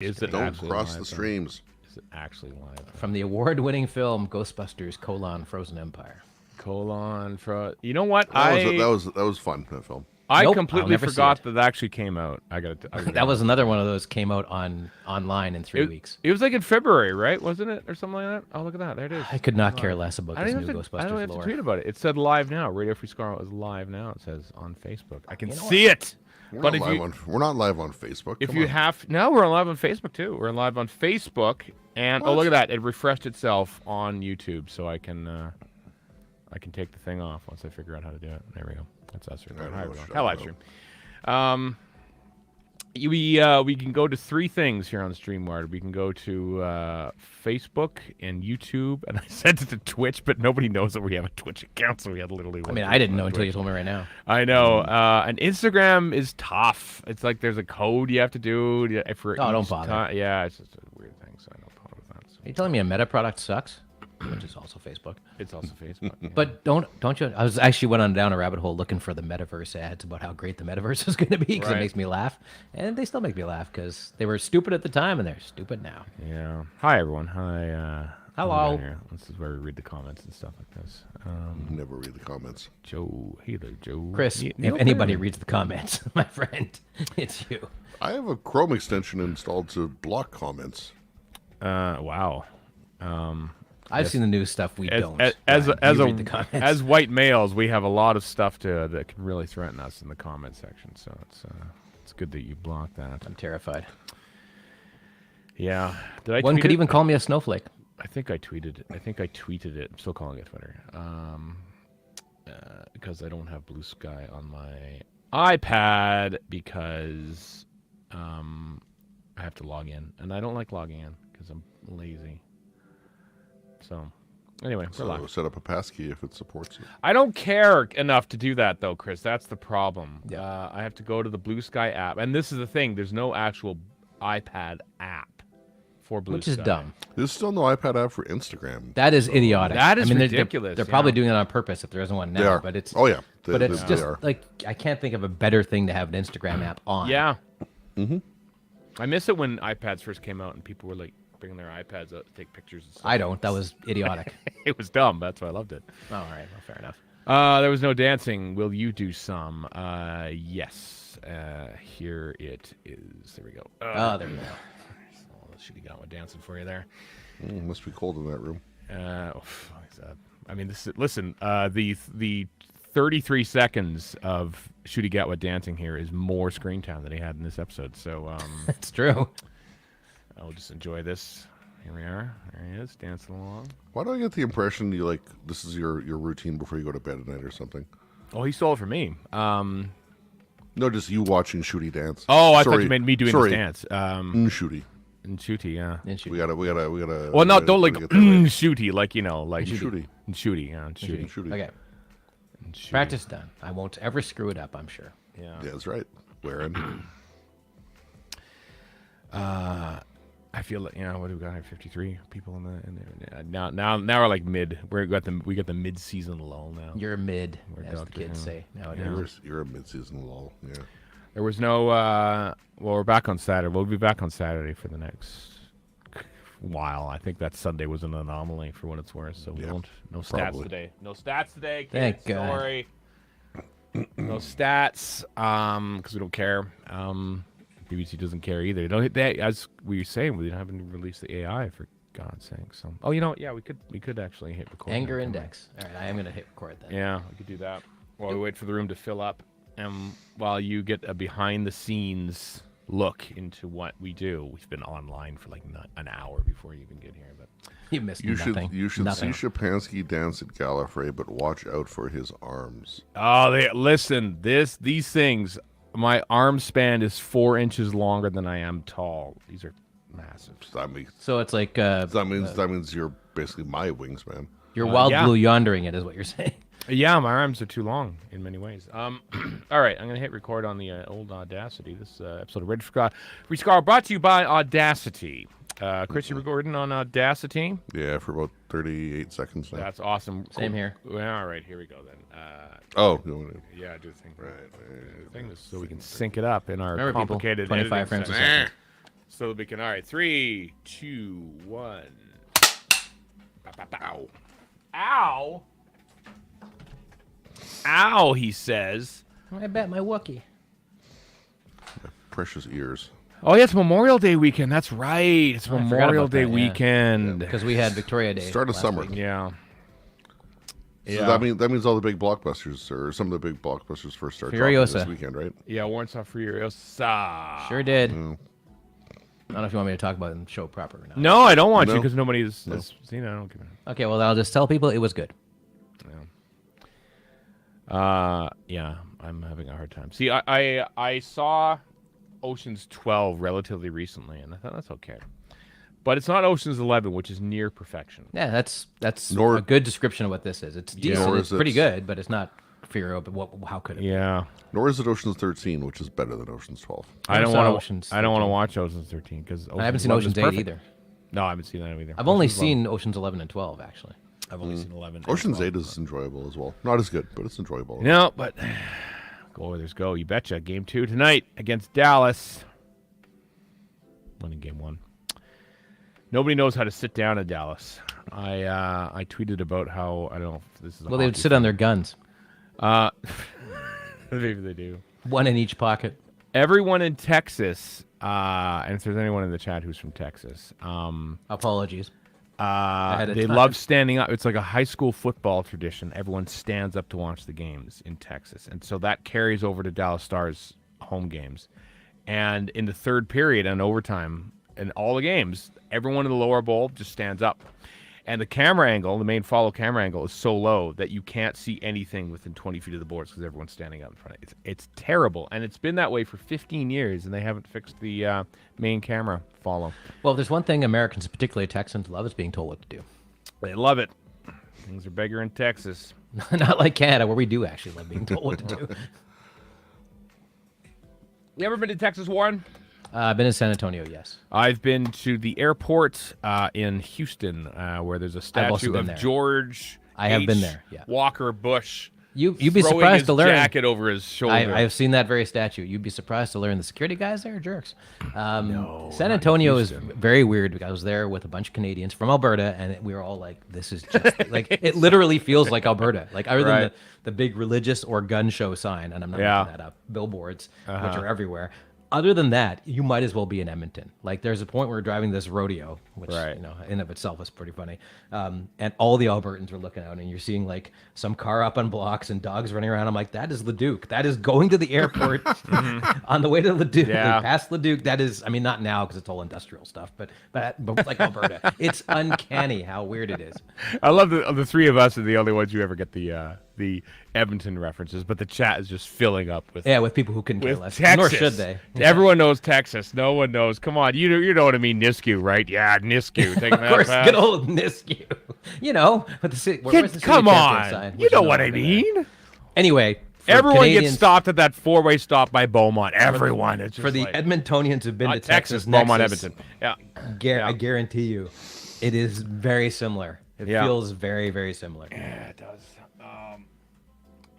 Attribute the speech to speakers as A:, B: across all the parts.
A: Is it
B: Don't
A: actually
B: cross
A: live,
B: the
A: though?
B: streams.
A: Is it actually live?
C: From the award-winning film Ghostbusters: Frozen Empire.
A: You know what?
B: That was fun, that film.
A: I
C: Nope, I'll
A: completely
C: never see
A: forgot
C: it.
A: that actually came out.
C: That was another one of those came out online in 3 weeks.
A: It was like in February, right? Wasn't it, or something like that? Oh, look at that! There it is.
C: I could not care less about
A: I
C: this
A: don't
C: new
A: have to.
C: Ghostbusters
A: I don't have
C: lore.
A: to tweet about it. It said live now. Radio Free Skaro is live now. It says on Facebook. I can
C: You know
A: see it.
B: We're not live on Facebook.
A: If
B: Come
A: you
B: on.
A: have no, we're live on Facebook too. We're live on Facebook, and oh, look at that! It refreshed itself on YouTube, so I can take the thing off once I figure out how to do it. There we go. That's us. Hi, everyone. Hi, live stream. We can go to three things here on StreamYard. We can go to Facebook and YouTube, and I sent it to Twitch, but nobody knows that we have a Twitch account, so we had literally.
C: I mean, I didn't know until you told me right now.
A: I know. And Instagram is tough. It's like there's a code you have to do.
C: Don't bother.
A: Yeah, it's just a weird thing, so I don't bother with that. So.
C: Are you telling me a Meta product sucks? Which is also Facebook.
A: It's also Facebook. Yeah.
C: But don't you? I was actually went down a rabbit hole looking for the metaverse ads about how great the metaverse is going to be because it makes me laugh, and they still make me laugh because they were stupid at the time and they're stupid now.
A: Yeah. Hi everyone. Hi.
C: Hello.
A: This is where we read the comments and stuff like this.
B: Never read the comments.
A: Joe, hey there, Joe.
C: Chris, if anybody reads the comments, my friend, it's you.
B: I have a Chrome extension installed to block comments.
A: Wow.
C: I've seen the new stuff we don't.
A: As white males, we have a lot of stuff that can really threaten us in the comment section. So it's good that you blocked that.
C: I'm terrified.
A: Yeah. Did I?
C: One could even call me a snowflake.
A: I think I tweeted it. I'm still calling it Twitter. Because I don't have Blue Sky on my iPad because I have to log in, and I don't like logging in because I'm lazy. So, anyway,
B: So set up a passkey if it supports it.
A: I don't care enough to do that, though, Chris. That's the problem. Yeah. I have to go to the Blue Sky app. And this is the thing. There's no actual iPad app for Blue Sky.
C: Which is dumb.
B: There's still no iPad app for Instagram.
C: That is idiotic.
A: That is ridiculous.
C: They're probably doing it on purpose if there isn't one now.
B: They are.
C: But it's,
B: oh, yeah.
C: It's just like, I can't think of a better thing to have an Instagram app on.
A: Yeah. Mm-hmm. I miss it when iPads first came out and people were like, bringing their iPads out to take pictures and stuff.
C: I don't. That was idiotic.
A: It was dumb. That's why I loved it.
C: Oh, all right. Well, fair enough.
A: There was no dancing. Will you do some? Yes. Here it is. There we go.
C: There we go.
A: Should have got one dancing for you there.
B: Must be cold in that room.
A: I mean, the 33 seconds of Shooty Gatwa dancing here is more screen time than he had in this episode. So
C: that's true.
A: I'll just enjoy this. Here we are. There he is, dancing along.
B: Why do I get the impression you this is your routine before you go to bed at night or something?
A: Oh, he stole it from me.
B: No, just you watching Shooty dance.
A: Oh, I thought you meant me doing this dance.
B: Shooty.
A: Shooty, yeah.
B: We gotta.
A: Well, no, don't like Shooty, like like
B: Shooty.
A: Shooty, yeah, Shooty.
C: Okay. Practice done. I won't ever screw it up. I'm sure.
B: Yeah, that's right. Wearing.
A: I feel like what do we got here? 53 people in there. Now we're like mid. We got the mid-season lull now.
C: You're mid, as the kids say nowadays.
B: You're a mid-season lull. Yeah.
A: There was no. Well, we're back on Saturday. We'll be back on Saturday for the next while. I think that Sunday was an anomaly for what it's worth. So we won't. No stats today. No stats today.
C: Thank God.
A: Sorry. No stats. Because we don't care. BBC doesn't care either. As we were saying, we haven't released the AI for God's sake. So, yeah, we could actually hit record.
C: Anger index. All right, I am gonna hit record then.
A: Yeah, we could do that while we wait for the room to fill up, and while you get a behind-the-scenes look into what we do. We've been online for like an hour before you even get here, but
C: you missed nothing.
B: You should see Shapansky dance at Gallifrey, but watch out for his arms.
A: Oh, listen, these things. My arm span is 4 inches longer than I am tall. These are massive.
C: So it's like
B: that means you're basically my wingspan.
C: You're wild blue yondering it, is what you're saying.
A: Yeah, my arms are too long in many ways. All right, I'm gonna hit record on the old Audacity. This episode of Red Skaro brought to you by Audacity. Chris, you recording on Audacity?
B: Yeah, for about 38 seconds now.
A: That's awesome.
C: Same here.
A: Well, all right, here we go then.
B: Yeah,
A: do the thing. Right. Thing so we can sync it up in our
C: Remember,
A: complicated
C: people, 25 frames a second.
A: So we can. All right, 3, 2, 1. Ow! Ow! Ow! He says.
C: I bet my Wookiee.
B: Precious ears.
A: Oh yeah, it's Memorial Day weekend. That's right. It's
C: I forgot
A: Memorial
C: about
A: Day
C: that, yeah.
A: weekend.
C: Because we had Victoria Day.
B: Start of
C: last
B: summer.
C: week.
A: Yeah.
B: So that means all the big blockbusters, or some of the big blockbusters, first start dropping
C: Furiosa.
B: this weekend, right?
A: Yeah, Warren saw Furiosa.
C: Sure did.
B: Mm.
C: I don't know if you want me to talk about the show proper or not.
A: No, I don't want you
B: No.
A: because nobody has seen it. I don't give a.
C: Okay, well, I'll just tell people it was good.
A: Yeah, I'm having a hard time. See, I saw Ocean's 12 relatively recently, and I thought that's okay. But it's not Ocean's 11, which is near perfection.
C: Yeah, that's
B: Nor-
C: a good description of what this is. It's decent.
B: Nor
C: It's
B: is
C: pretty
B: it-
C: good, but it's not Furio. But how could it?
A: Yeah,
B: Nor is it Ocean's 13, which is better than Ocean's 12.
A: I don't
C: saw
A: want
C: Ocean's
A: to. I don't want to
C: 13.
A: watch Ocean's 13 because
C: I haven't seen Ocean's 8 either.
A: No, I haven't seen that either.
C: I've only
A: Ocean's 11.
C: seen Ocean's 11 and 12 actually.
A: I've only seen 11. and
B: Ocean's
A: 12.
B: 8 is enjoyable as well. Not as good, but it's enjoyable.
A: No, but go Oilers, go! You betcha. Game 2 tonight against Dallas. Winning game 1. Nobody knows how to sit down in Dallas. I tweeted about how I don't know if this is.
C: Well, they would sit on their guns,
A: Maybe they do.
C: one in each pocket.
A: Everyone in Texas, and if there's anyone in the chat who's from Texas,
C: Apologies. Ahead of
A: they
C: time.
A: love standing up. It's like a high school football tradition. Everyone stands up to watch the games in Texas, and so that carries over to Dallas Stars home games. And in the third period and overtime, in all the games, everyone in the lower bowl just stands up. And the camera angle, the main follow camera angle, is so low that you can't see anything within 20 feet of the boards because everyone's standing up in front of it. It's terrible. And it's been that way for 15 years, and they haven't fixed the main camera follow.
C: Well, there's one thing Americans, particularly Texans, love is being told what to do.
A: They love it. Things are bigger in Texas.
C: Not like Canada, where we do actually love being told what to do.
A: You ever been to Texas, Warren?
C: I've been in San Antonio, yes.
A: I've been to the airport in Houston, where there's a
C: I've also
A: statue
C: been
A: of
C: there.
A: George.
C: I have been
A: H.
C: there, yeah.
A: Walker Bush.
C: You'd be
A: throwing
C: surprised
A: his
C: to learn.
A: jacket over his shoulder.
C: I've seen that very statue. You'd be surprised to learn the security guys there are jerks.
A: No,
C: San
A: not
C: Antonio is
A: Houston.
C: very weird. Because I was there with a bunch of Canadians from Alberta, and we were all like, "This is just like it." Literally feels like Alberta. Like other than
A: Right.
C: the big religious or gun show sign, and I'm not
A: Yeah.
C: making that up. Billboards, which are everywhere. Other than that, you might as well be in Edmonton. Like, there's a point where we're driving this rodeo, which,
A: Right.
C: you know, in of itself is pretty funny. And all the Albertans are looking out, and you're seeing, like, some car up on blocks and dogs running around. I'm like, that is Leduc. That is going to the airport on the way to Leduc.
A: Yeah.
C: Like, past Leduc, that is, I mean, not now because it's all industrial stuff, but like Alberta. It's uncanny how weird it is.
A: I love the three of us are the only ones who ever get the Edmonton references, but the chat is just filling up with
C: Yeah, with people who couldn't care
A: with
C: less.
A: Texas.
C: Nor should they.
A: Everyone knows Texas. No one knows. Come on, you know what I mean? Nisku, right? Yeah, Nisku. Taking
C: Of
A: that
C: course,
A: pass.
C: good old Nisku. You know, but the city, where's the city
A: Come
C: champion
A: on.
C: sign,
A: You
C: which
A: know
C: is
A: what
C: not
A: I
C: over there.
A: mean?
C: Anyway, for
A: Everyone
C: Canadians,
A: gets stopped at that four-way stop by Beaumont. Everyone. It's just
C: for the
A: like,
C: Edmontonians who've been
A: not
C: to
A: Texas,
C: Texas,
A: Beaumont,
C: Nexus,
A: Edmonton. Yeah.
C: I guarantee you, it is very similar. It
A: Yeah.
C: feels very, very similar.
A: Yeah, it does.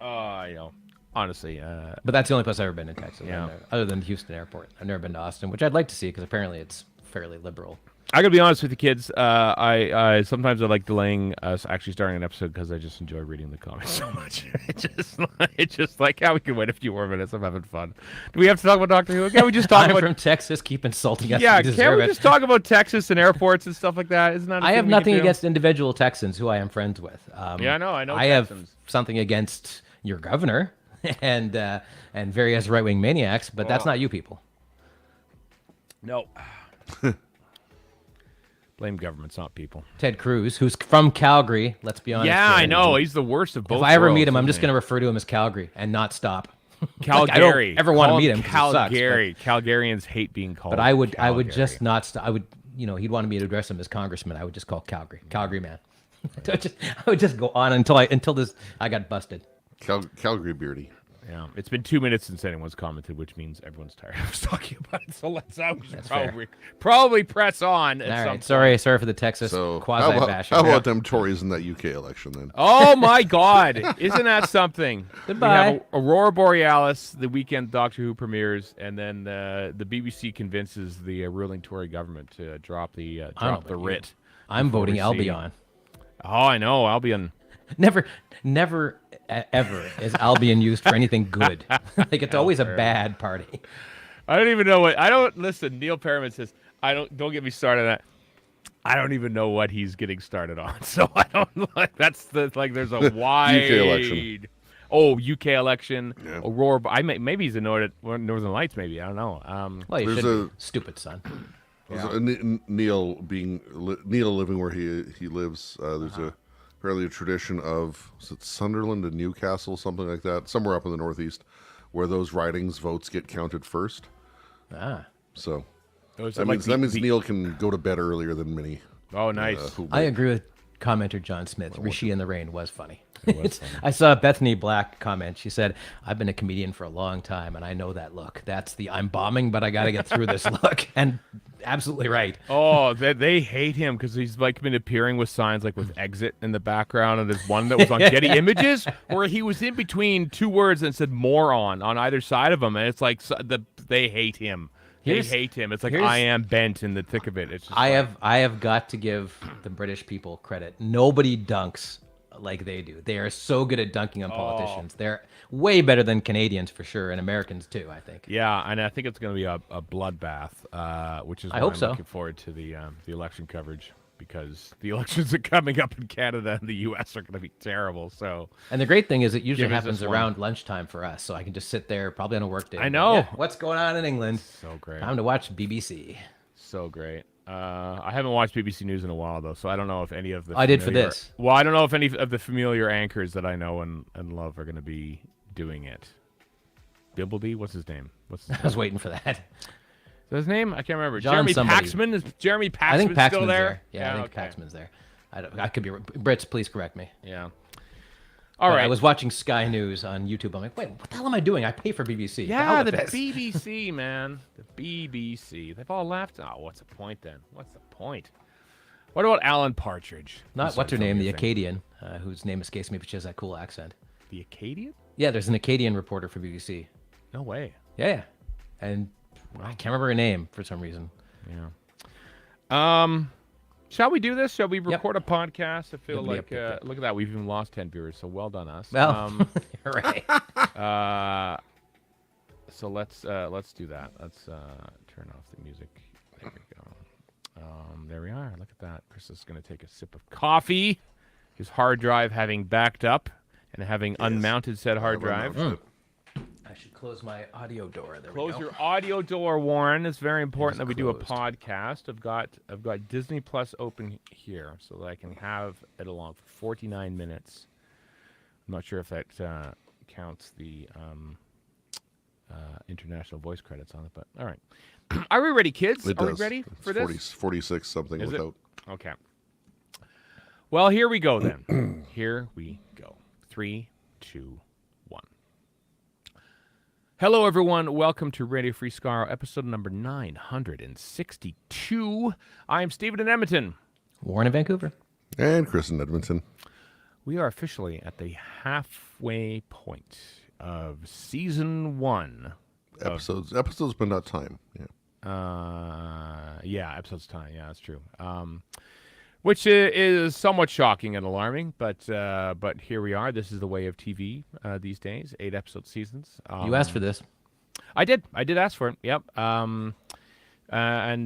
A: You know, honestly,
C: But that's the only place I've ever been in Texas.
A: Yeah.
C: Other than Houston Airport, I've never been to Austin, which I'd like to see because apparently it's fairly liberal.
A: I gotta be honest with you kids. I sometimes I like delaying us actually starting an episode because I just enjoy reading the comments so much. It's just like, yeah, we can wait a few more minutes. I'm having fun. Do we have to talk about Doctor Who? Can we just talk
C: I'm
A: about?
C: from Texas. Keep insulting us.
A: Yeah,
C: We
A: can't
C: deserve
A: we
C: it.
A: just talk about Texas and airports and stuff like that? Isn't that?
C: I have nothing against individual Texans who I am friends with.
A: Yeah, I know
C: I
A: Texans.
C: have something against your governor and various right-wing maniacs, but that's
A: Well.
C: not you people.
A: No. Blame governments, not people.
C: Ted Cruz, who's from Calgary, let's be honest.
A: Yeah,
C: here.
A: I know. He's the worst of both.
C: If I ever meet
A: worlds,
C: him, I'm
A: isn't
C: just
A: he?
C: going to refer to him as Calgary and not stop.
A: Calgary.
C: I don't ever want to
A: Call
C: meet him 'cause he sucks, but-
A: Calgary. Calgarians hate being called.
C: But I would
A: Calgary.
C: just not. I would, you know, he'd wanted me to address him as congressman. I would just call Calgary man. I would just go on until I got busted.
B: Calgary Beardy.
A: Yeah, it's been 2 minutes since anyone's commented, which means everyone's tired of us talking about it. So let's probably press on.
C: All right, sorry for the Texas quasi bashing.
B: How about them Tories in that UK election then?
A: Oh my God, isn't that something?
C: Goodbye.
A: We have Aurora Borealis, the weekend Doctor Who premieres, and then the BBC convinces the ruling Tory government to drop the writ.
C: I'm voting Albion.
A: Oh, I know Albion.
C: Never, ever is Albion used for anything good. Like it's always a bad party.
A: I don't even know listen. Neil Perriman says don't get me started on that. I don't even know what he's getting started on. So I don't there's a wide
B: UK election.
A: Oh, UK election.
B: Yeah.
A: Aurora. Maybe he's in Northern Lights. Maybe I don't know.
C: Well, you should be. Stupid son.
B: Neil living where he lives. There's apparently a tradition of Sunderland and Newcastle, something like that, somewhere up in the northeast, where those ridings votes get counted first. So that means Neil can go to bed earlier than many.
A: Oh, nice.
C: I agree with commenter John Smith. Rishi in the Rain was funny. I saw Bethany Black comment. She said, "I've been a comedian for a long time, and I know that look. That's the I'm bombing, but I got to get through this look." And absolutely right.
A: Oh, they hate him because he's been appearing with signs with exit in the background, and there's one that was on Getty Images where he was in between two words and said moron on either side of him, and it's they hate him. They hate him. It's I am bent in the thick of it. It's just
C: I have got to give the British people credit. Nobody dunks like they do. They are so good at dunking on politicians. They're way better than Canadians for sure, and Americans too, I think.
A: Yeah, and I think it's going to be a bloodbath, which is why I'm looking forward to the election coverage, because the elections are coming up in Canada and the U.S. are going to be terrible. So,
C: and the great thing is it usually happens around lunchtime for us, so I can just sit there probably on a work day.
A: I know.
C: What's going on in England?
A: So great.
C: Time to watch BBC.
A: So great. I haven't watched BBC News in a while, though, so I don't know if any of the...
C: I did for this.
A: Well, I don't know if any of the familiar anchors that I know and love are going to be doing it. Bibbleby? What's his name?
C: I was waiting for that.
A: Is that his name? I can't remember.
C: John
A: Jeremy
C: somebody.
A: Paxman? Is Jeremy Paxman
C: I think Paxman's
A: still there?
C: Yeah, I think Paxman's there. I could be... Brits, please correct me.
A: Yeah. All right.
C: I was watching Sky News on YouTube. I'm like, wait, what the hell am I doing? I pay for BBC.
A: Yeah, the BBC, man. The BBC. They've all left. Oh, what's the point then? What's the point? What about Alan Partridge?
C: Not what's her name, the Acadian, whose name escapes me, but she has that cool accent.
A: The Acadian?
C: Yeah, there's an Acadian reporter for BBC.
A: No way.
C: Yeah. And I can't remember her name for some reason.
A: Yeah. Shall we do this? Shall we record a podcast? I feel look at that. We've even lost 10 viewers, so well done us.
C: Well, you're right.
A: So let's do that. Let's turn off the music. There we go. There we are. Look at that. Chris is going to take a sip of coffee. His hard drive having backed up and having unmounted said hard drive.
C: I should close my audio door. There
A: Close
C: we go.
A: your audio door, Warren. It's very important that we do a podcast. I've got Disney Plus open here so that I can have it along for 49 minutes. I'm not sure if that counts the international voice credits on it, but all right. Are we ready, kids?
B: Are
A: we ready for this?
B: 46 something
A: Is
B: without.
A: It? Okay. Well, here we go then. Here we go. 3, 2, 1. Hello, everyone. Welcome to Radio Free Skaro, episode number 962. I'm Stephen in Edmonton.
C: Warren in Vancouver.
B: And Chris in Edmonton.
A: We are officially at the halfway point of season 1.
B: Episodes, but not time. Yeah.
A: Episodes time. Yeah, that's true. Which is somewhat shocking and alarming, but here we are. This is the way of TV these days. 8-episode seasons.
C: You asked for this.
A: I did ask for it. Yep. And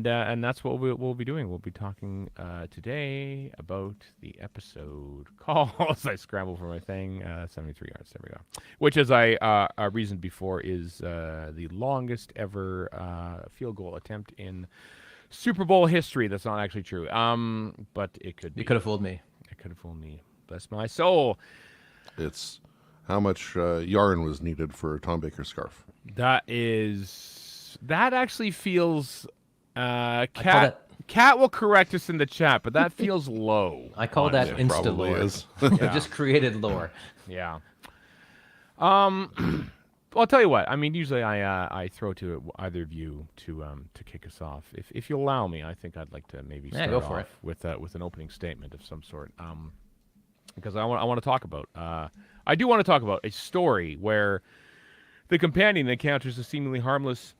A: that's what we'll be doing. We'll be talking today about the episode called, as I scramble for my thing, 73 yards. There we go. Which, as I reasoned before, is the longest ever field goal attempt in Super Bowl history. That's not actually true. But it could be.
C: You could have fooled me.
A: It could have fooled me. Bless my soul.
B: It's how much yarn was needed for Tom Baker's scarf.
A: That actually feels Cat will correct us in the chat, but that feels low.
C: I call that insta lore.
B: Is.
C: Yeah. Just created lore.
A: Yeah. I'll tell you what. I mean, usually I throw to either of you to kick us off. If you'll allow me, I think I'd like to maybe start
C: go for
A: off with an opening statement of some sort. Because I want to talk about. I do want to talk about a story where the companion encounters a seemingly harmless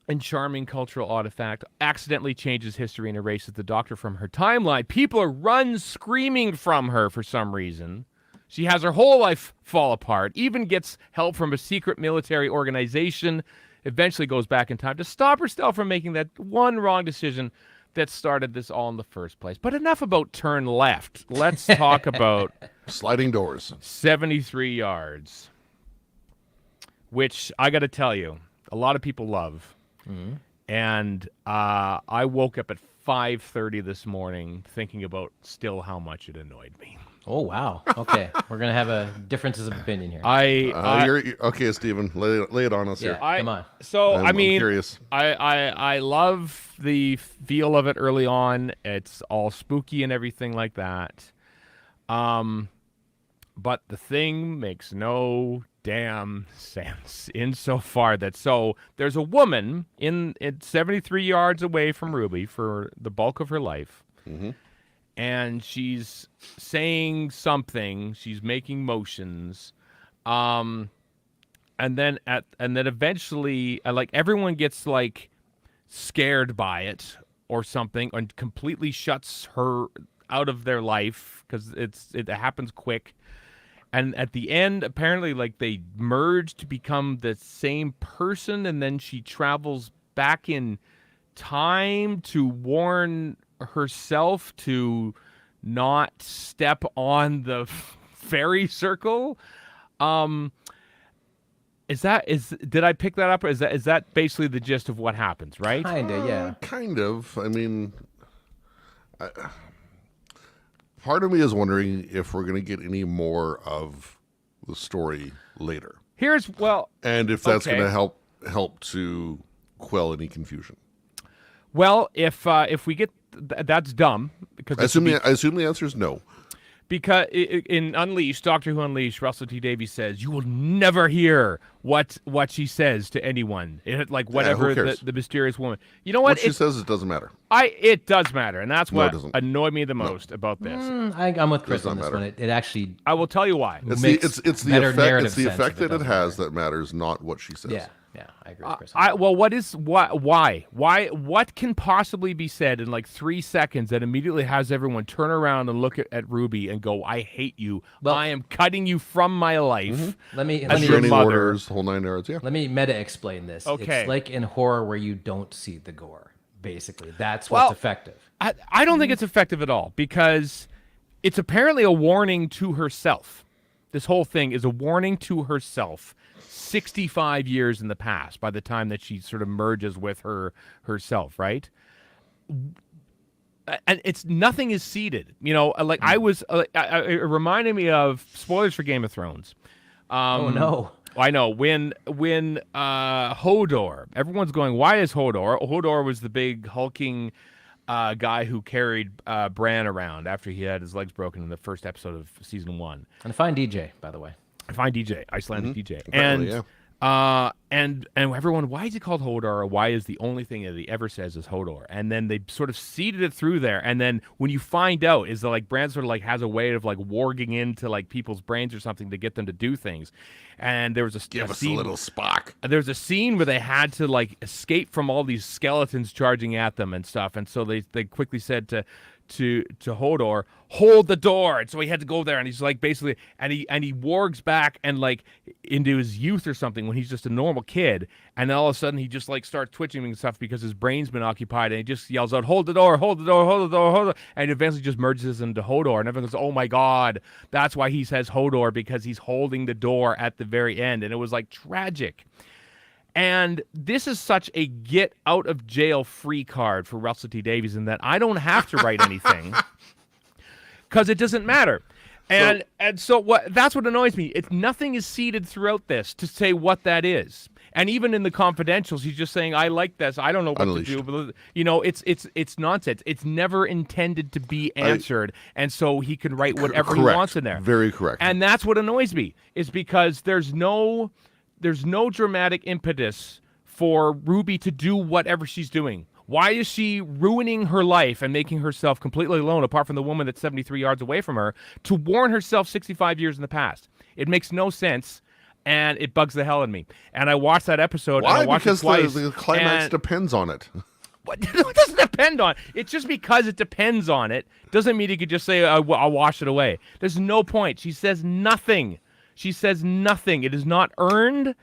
A: and charming cultural artifact, accidentally changes history and erases the Doctor from her timeline. People run screaming from her for some reason. She has her whole life fall apart, even gets help from a secret military organization, eventually goes back in time to stop herself from making that one wrong decision that started this all in the first place. But enough about turn left. Let's talk about
B: Sliding doors.
A: 73 yards, which I got to tell you, a lot of people love.
C: Mm-hmm.
A: And I woke up at 5:30 this morning thinking about still how much it annoyed me.
C: Oh, wow. Okay. We're going to have a differences of opinion here.
B: You're okay, Stephen. Lay it on us here.
C: Come on.
A: So,
B: I'm
A: mean,
B: curious.
A: I love the feel of it early on. It's all spooky and everything like that. But the thing makes no damn sense insofar that there's a woman in 73 yards away from Ruby for the bulk of her life.
B: Mm-hmm.
A: And she's saying something, she's making motions, and then eventually, like, everyone gets like scared by it or something, and completely shuts her out of their life because it happens quick. And at the end, apparently, like, they merge to become the same person, and then she travels back in time to warn herself to not step on the fairy circle. Did I pick that up? Or is that basically the gist of what happens, right?
C: Kinda, yeah.
B: Kind of. I mean, part of me is wondering if we're going to get any more of the story later, and if that's going to help to quell any confusion.
A: Well, if we get that's dumb because
B: I assume the answer is no.
A: Because in Unleashed, Doctor Who Unleashed, Russell T Davies says you will never hear what she says to anyone. Like whatever the mysterious woman. You know what?
B: What she says, it doesn't matter.
A: It does matter, and that's what
B: doesn't.
A: annoyed me the most about this.
C: I'm with Chris on this
B: matter.
C: one. It actually.
A: I will tell you why.
B: It's
C: makes
B: the
C: better
B: effect.
C: narrative
B: It's the
C: sense
B: effect
C: if it
B: that it
C: doesn't
B: has
C: matter.
B: that matters, not what she says.
C: Yeah, I agree with Chris.
A: What can possibly be said in like 3 seconds that immediately has everyone turn around and look at Ruby and go, I hate you.
C: Well,
A: I am cutting you from my life.
C: Let me
B: Restraining
A: mother.
B: orders, whole 9 yards. Yeah.
C: Let me meta explain this.
A: Okay.
C: It's like in horror where you don't see the gore. Basically, that's what's effective.
A: I don't think it's effective at all because it's apparently a warning to herself. This whole thing is a warning to herself 65 years in the past by the time that she sort of merges with herself, right? And nothing is seeded. You know, like it reminded me of spoilers for Game of Thrones.
C: Oh, no.
A: I know when Hodor, everyone's going, why is Hodor? Hodor was the big hulking guy who carried Bran around after he had his legs broken in the first episode of season 1.
C: And a fine DJ, by the way.
A: A fine DJ, Icelandic DJ.
B: Apparently,
A: And
B: yeah.
A: and everyone, why is he called Hodor? Or why is the only thing that he ever says is Hodor? And then they sort of seeded it through there. And then when you find out, is that like Bran sort of like has a way of like warging into like people's brains or something to get them to do things. And there was
B: Give
A: a
B: us
A: scene,
B: a little Spock.
A: there's a scene where they had to like escape from all these skeletons charging at them and stuff. And so they quickly said to Hodor, hold the door. And so he had to go there, and he's like basically, and he wargs back and like into his youth or something when he's just a normal kid, and then all of a sudden he just like starts twitching and stuff because his brain's been occupied, and he just yells out, hold the door, hold the door, hold the door, hold the door, and eventually just merges into Hodor, and everyone goes, oh my god, that's why he says Hodor, because he's holding the door at the very end, and it was like tragic. And this is such a get out of jail free card for Russell T Davies in that I don't have to write anything because it doesn't matter. And so that's what annoys me. Nothing is seeded throughout this to say what that is. And even in the confidentials, he's just saying, I like this. I don't know what to do. But, you know, it's nonsense. It's never intended to be answered. And so he can write whatever he wants in there.
B: Very correct.
A: And that's what annoys me, is because there's no there's no dramatic impetus for Ruby to do whatever she's doing. Why is she ruining her life and making herself completely alone, apart from the woman that's 73 yards away from her, to warn herself 65 years in the past? It makes no sense, and it bugs the hell out of me. And I watched that episode.
B: Why?
A: And I watched
B: Because
A: it twice,
B: the climax depends on it.
A: What? It doesn't depend on it. It's just because it depends on it doesn't mean you could just say, I'll wash it away. There's no point. She says nothing. She says nothing. It is not earned.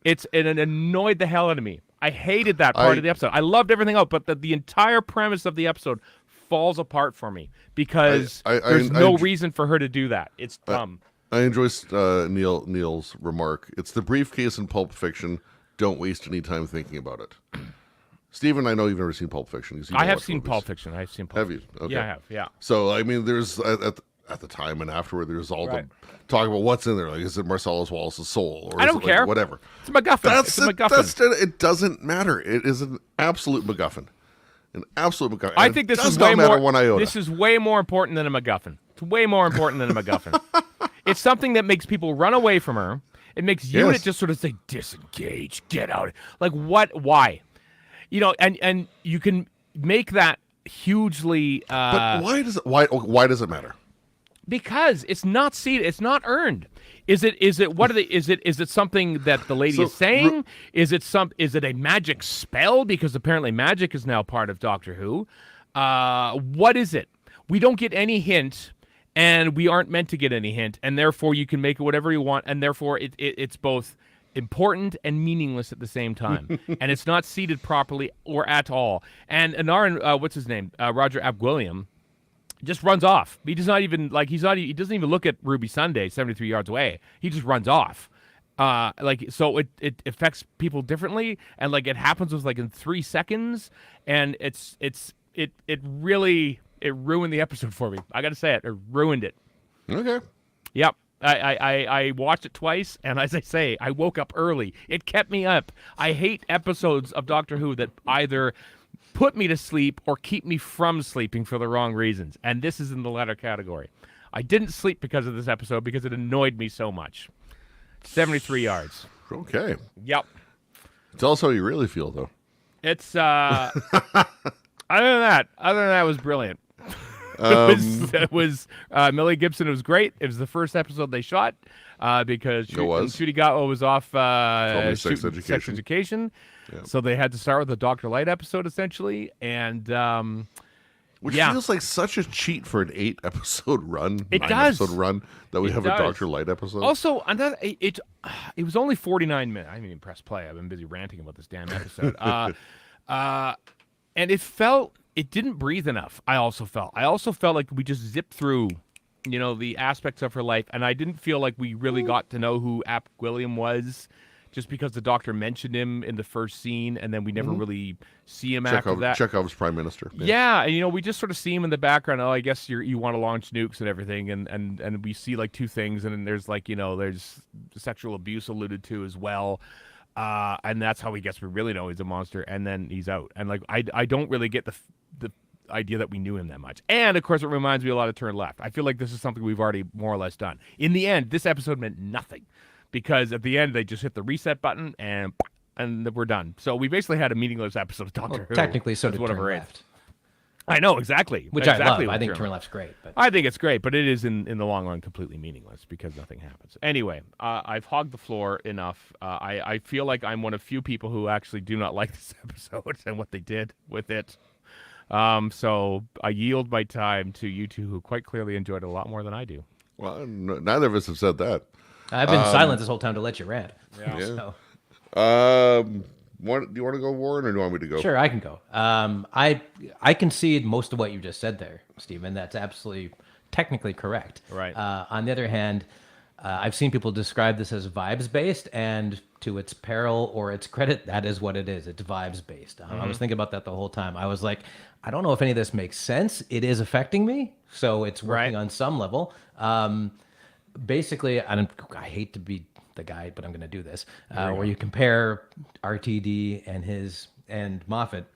A: It annoyed the hell out of me. I hated that part of the episode. I loved everything else, but the entire premise of the episode falls apart for me because there's no reason for her to do that. It's dumb.
B: I enjoy Neil's remark. It's the briefcase in Pulp Fiction. Don't waste any time thinking about it. Steven, I know you've never seen Pulp Fiction.
A: I have seen Pulp Fiction. I've seen Pulp Fiction.
B: Have you? Okay.
A: Yeah, I have. Yeah.
B: So, I mean, there's at the time and afterward, there's all the talk about what's in there. Like, is it Marcellus Wallace's soul? Or
A: I don't care.
B: Whatever.
A: It's a MacGuffin. It's a MacGuffin.
B: It doesn't matter. It is an absolute MacGuffin. An absolute MacGuffin.
A: I think this
B: does
A: is
B: not
A: way
B: matter
A: more.
B: one iota.
A: This is way more important than a MacGuffin. It's way more important than a MacGuffin. It's something that makes people run away from her. It makes unit just sort of say, disengage, get out. Like, what? Why? You know, and you can make that hugely.
B: But why does it matter?
A: Because it's not seeded. It's not earned. Is it? What are they? Is it something that the lady is saying? Is it a magic spell? Because apparently magic is now part of Doctor Who. What is it? We don't get any hint. And we aren't meant to get any hint, and therefore you can make it whatever you want, and therefore it's both important and meaningless at the same time, and it's not seated properly or at all. And Anaran, what's his name, Roger Abguilliam, just runs off. He does not even he doesn't even look at Ruby Sunday 73 yards away. He just runs off. So it affects people differently, and it happens with in 3 seconds, and it really. It ruined the episode for me. I got to say it. It ruined it.
B: Okay.
A: Yep. I watched it twice, and as I say, I woke up early. It kept me up. I hate episodes of Doctor Who that either put me to sleep or keep me from sleeping for the wrong reasons, and this is in the latter category. I didn't sleep because of this episode because it annoyed me so much. 73 yards.
B: Okay.
A: Yep.
B: Tell us how you really feel, though.
A: It's, other than that, it was brilliant. It was Millie Gibson. It was great. It was the first episode they shot because Ncuti Gatwa was off
B: Sex Education.
A: Yep. So they had to start with a Dr. Light episode essentially, and
B: which feels like such a cheat for an 8-episode run.
A: It does.
B: 9-episode run that we have a Dr. Light episode.
A: Also, it was only 49 minutes. I didn't even press play. I've been busy ranting about this damn episode. And it didn't breathe enough. I also felt like we just zipped through, the aspects of her life, and I didn't feel like we really got to know who Ap Gwilliam was, just because the Doctor mentioned him in the first scene, and then we never really see him after that.
B: Chekhov's prime minister.
A: Yeah, and we just sort of see him in the background. Oh, I guess you want to launch nukes and everything, and we see 2 things, and then there's there's sexual abuse alluded to as well. And that's how we guess we really know he's a monster, and then he's out. And I don't really get the idea that we knew him that much. And of course, it reminds me a lot of Turn Left. I feel like this is something we've already more or less done. In the end, this episode meant nothing because at the end they just hit the reset button and we're done. So we basically had a meaningless episode of Doctor Who.
C: Technically, so did Turn Left.
A: I know, exactly.
C: Which I love. I think Turn Left's great. But
A: I think it's great, but it is in the long run completely meaningless because nothing happens. Anyway, I've hogged the floor enough. I feel like I'm one of few people who actually do not like this episode and what they did with it. So I yield my time to you two who quite clearly enjoyed it a lot more than I do.
B: Well, neither of us have said that.
C: I've been silent this whole time to let you rant.
A: Yeah.
C: So.
B: Do you want to go, Warren, or do you want me to go?
C: Sure, I can go. I concede most of what you just said there, Stephen. That's absolutely technically correct.
A: Right.
C: On the other hand, I've seen people describe this as vibes-based, and to its peril or its credit, that is what it is. It's vibes-based. I was thinking about that the whole time. I was like, I don't know if any of this makes sense. It is affecting me, so it's working on some level. Basically, I hate to be the guy, but I'm going to do this, where you compare RTD and Moffat.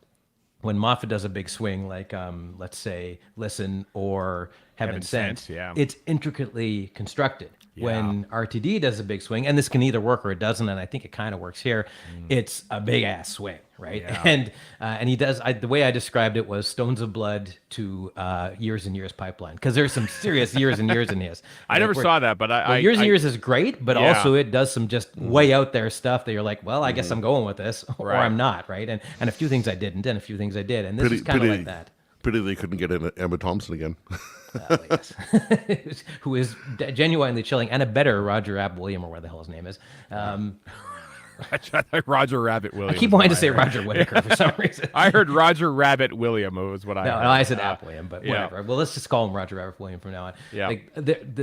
C: When Moffat does a big swing, like let's say listen or Heaven Sent,
A: Sent, yeah.
C: it's intricately constructed.
A: Yeah.
C: When RTD does a big swing, and this can either work or it doesn't, and I think it kind of works here, it's a big ass swing, right?
A: Yeah.
C: And he does. The way I described it was Stones of Blood to Years and Years Pipeline, because there's some serious years and years in his.
A: I never saw that, but
C: Years and Years is great, but
A: Yeah.
C: also it does some just way out there stuff that you're like, well, I guess I'm going with this, or
A: Right.
C: I'm not, right? And a few things I didn't, and a few things I did, and this is kind of like that.
B: Pity they couldn't get in Emma Thompson again.
C: Yes. Who is genuinely chilling, and a better Roger Rabbit William, or where the hell his name is.
A: Roger Rabbit William.
C: I keep wanting to say Roger Whittaker for some reason.
A: I heard Roger Rabbit William. It was what I
C: No,
A: heard.
C: I said App William, but
A: yeah.
C: whatever. Well, let's just call him Roger Rabbit William from now on.
A: Yeah.
C: Like,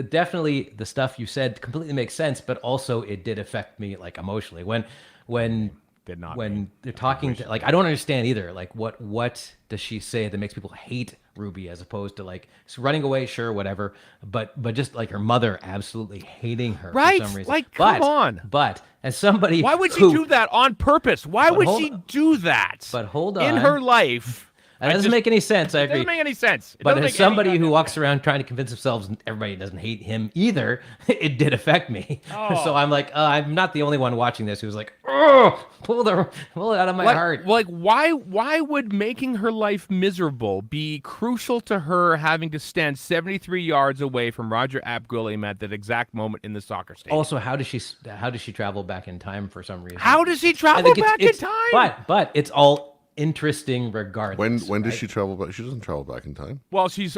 C: definitely the stuff you said completely makes sense, but also it did affect me like emotionally when
A: Did not
C: when
A: me.
C: they're talking to, like, I don't understand either. Like, what does she say that makes people hate Ruby as opposed to like running away? Sure, whatever. But just like her mother absolutely hating her
A: Right?
C: for some reason.
A: Like, come on.
C: But as somebody,
A: Why would she
C: who-
A: do that on purpose? Why would
C: hold
A: she
C: on.
A: do that?
C: But hold
A: In
C: on.
A: her life.
C: That doesn't make any sense. I
A: It
C: agree.
A: doesn't make any sense. It
C: But
A: doesn't
C: as
A: make any
C: somebody who
A: goddamn
C: walks
A: sense.
C: around trying to convince themselves everybody doesn't hate him either, it did affect me.
A: Oh.
C: So I'm like, I'm not the only one watching this who's like, oh, pull it out of my heart.
A: Like, why would making her life miserable be crucial to her having to stand 73 yards away from Roger Abgulliam at that exact moment in the soccer stadium?
C: Also, how does she travel back in time for some reason?
A: How does she
C: I
A: travel
C: think
A: back in time?
C: But it's all interesting regardless.
B: When does
C: right?
B: she travel back? She doesn't travel back in time.
A: Well, she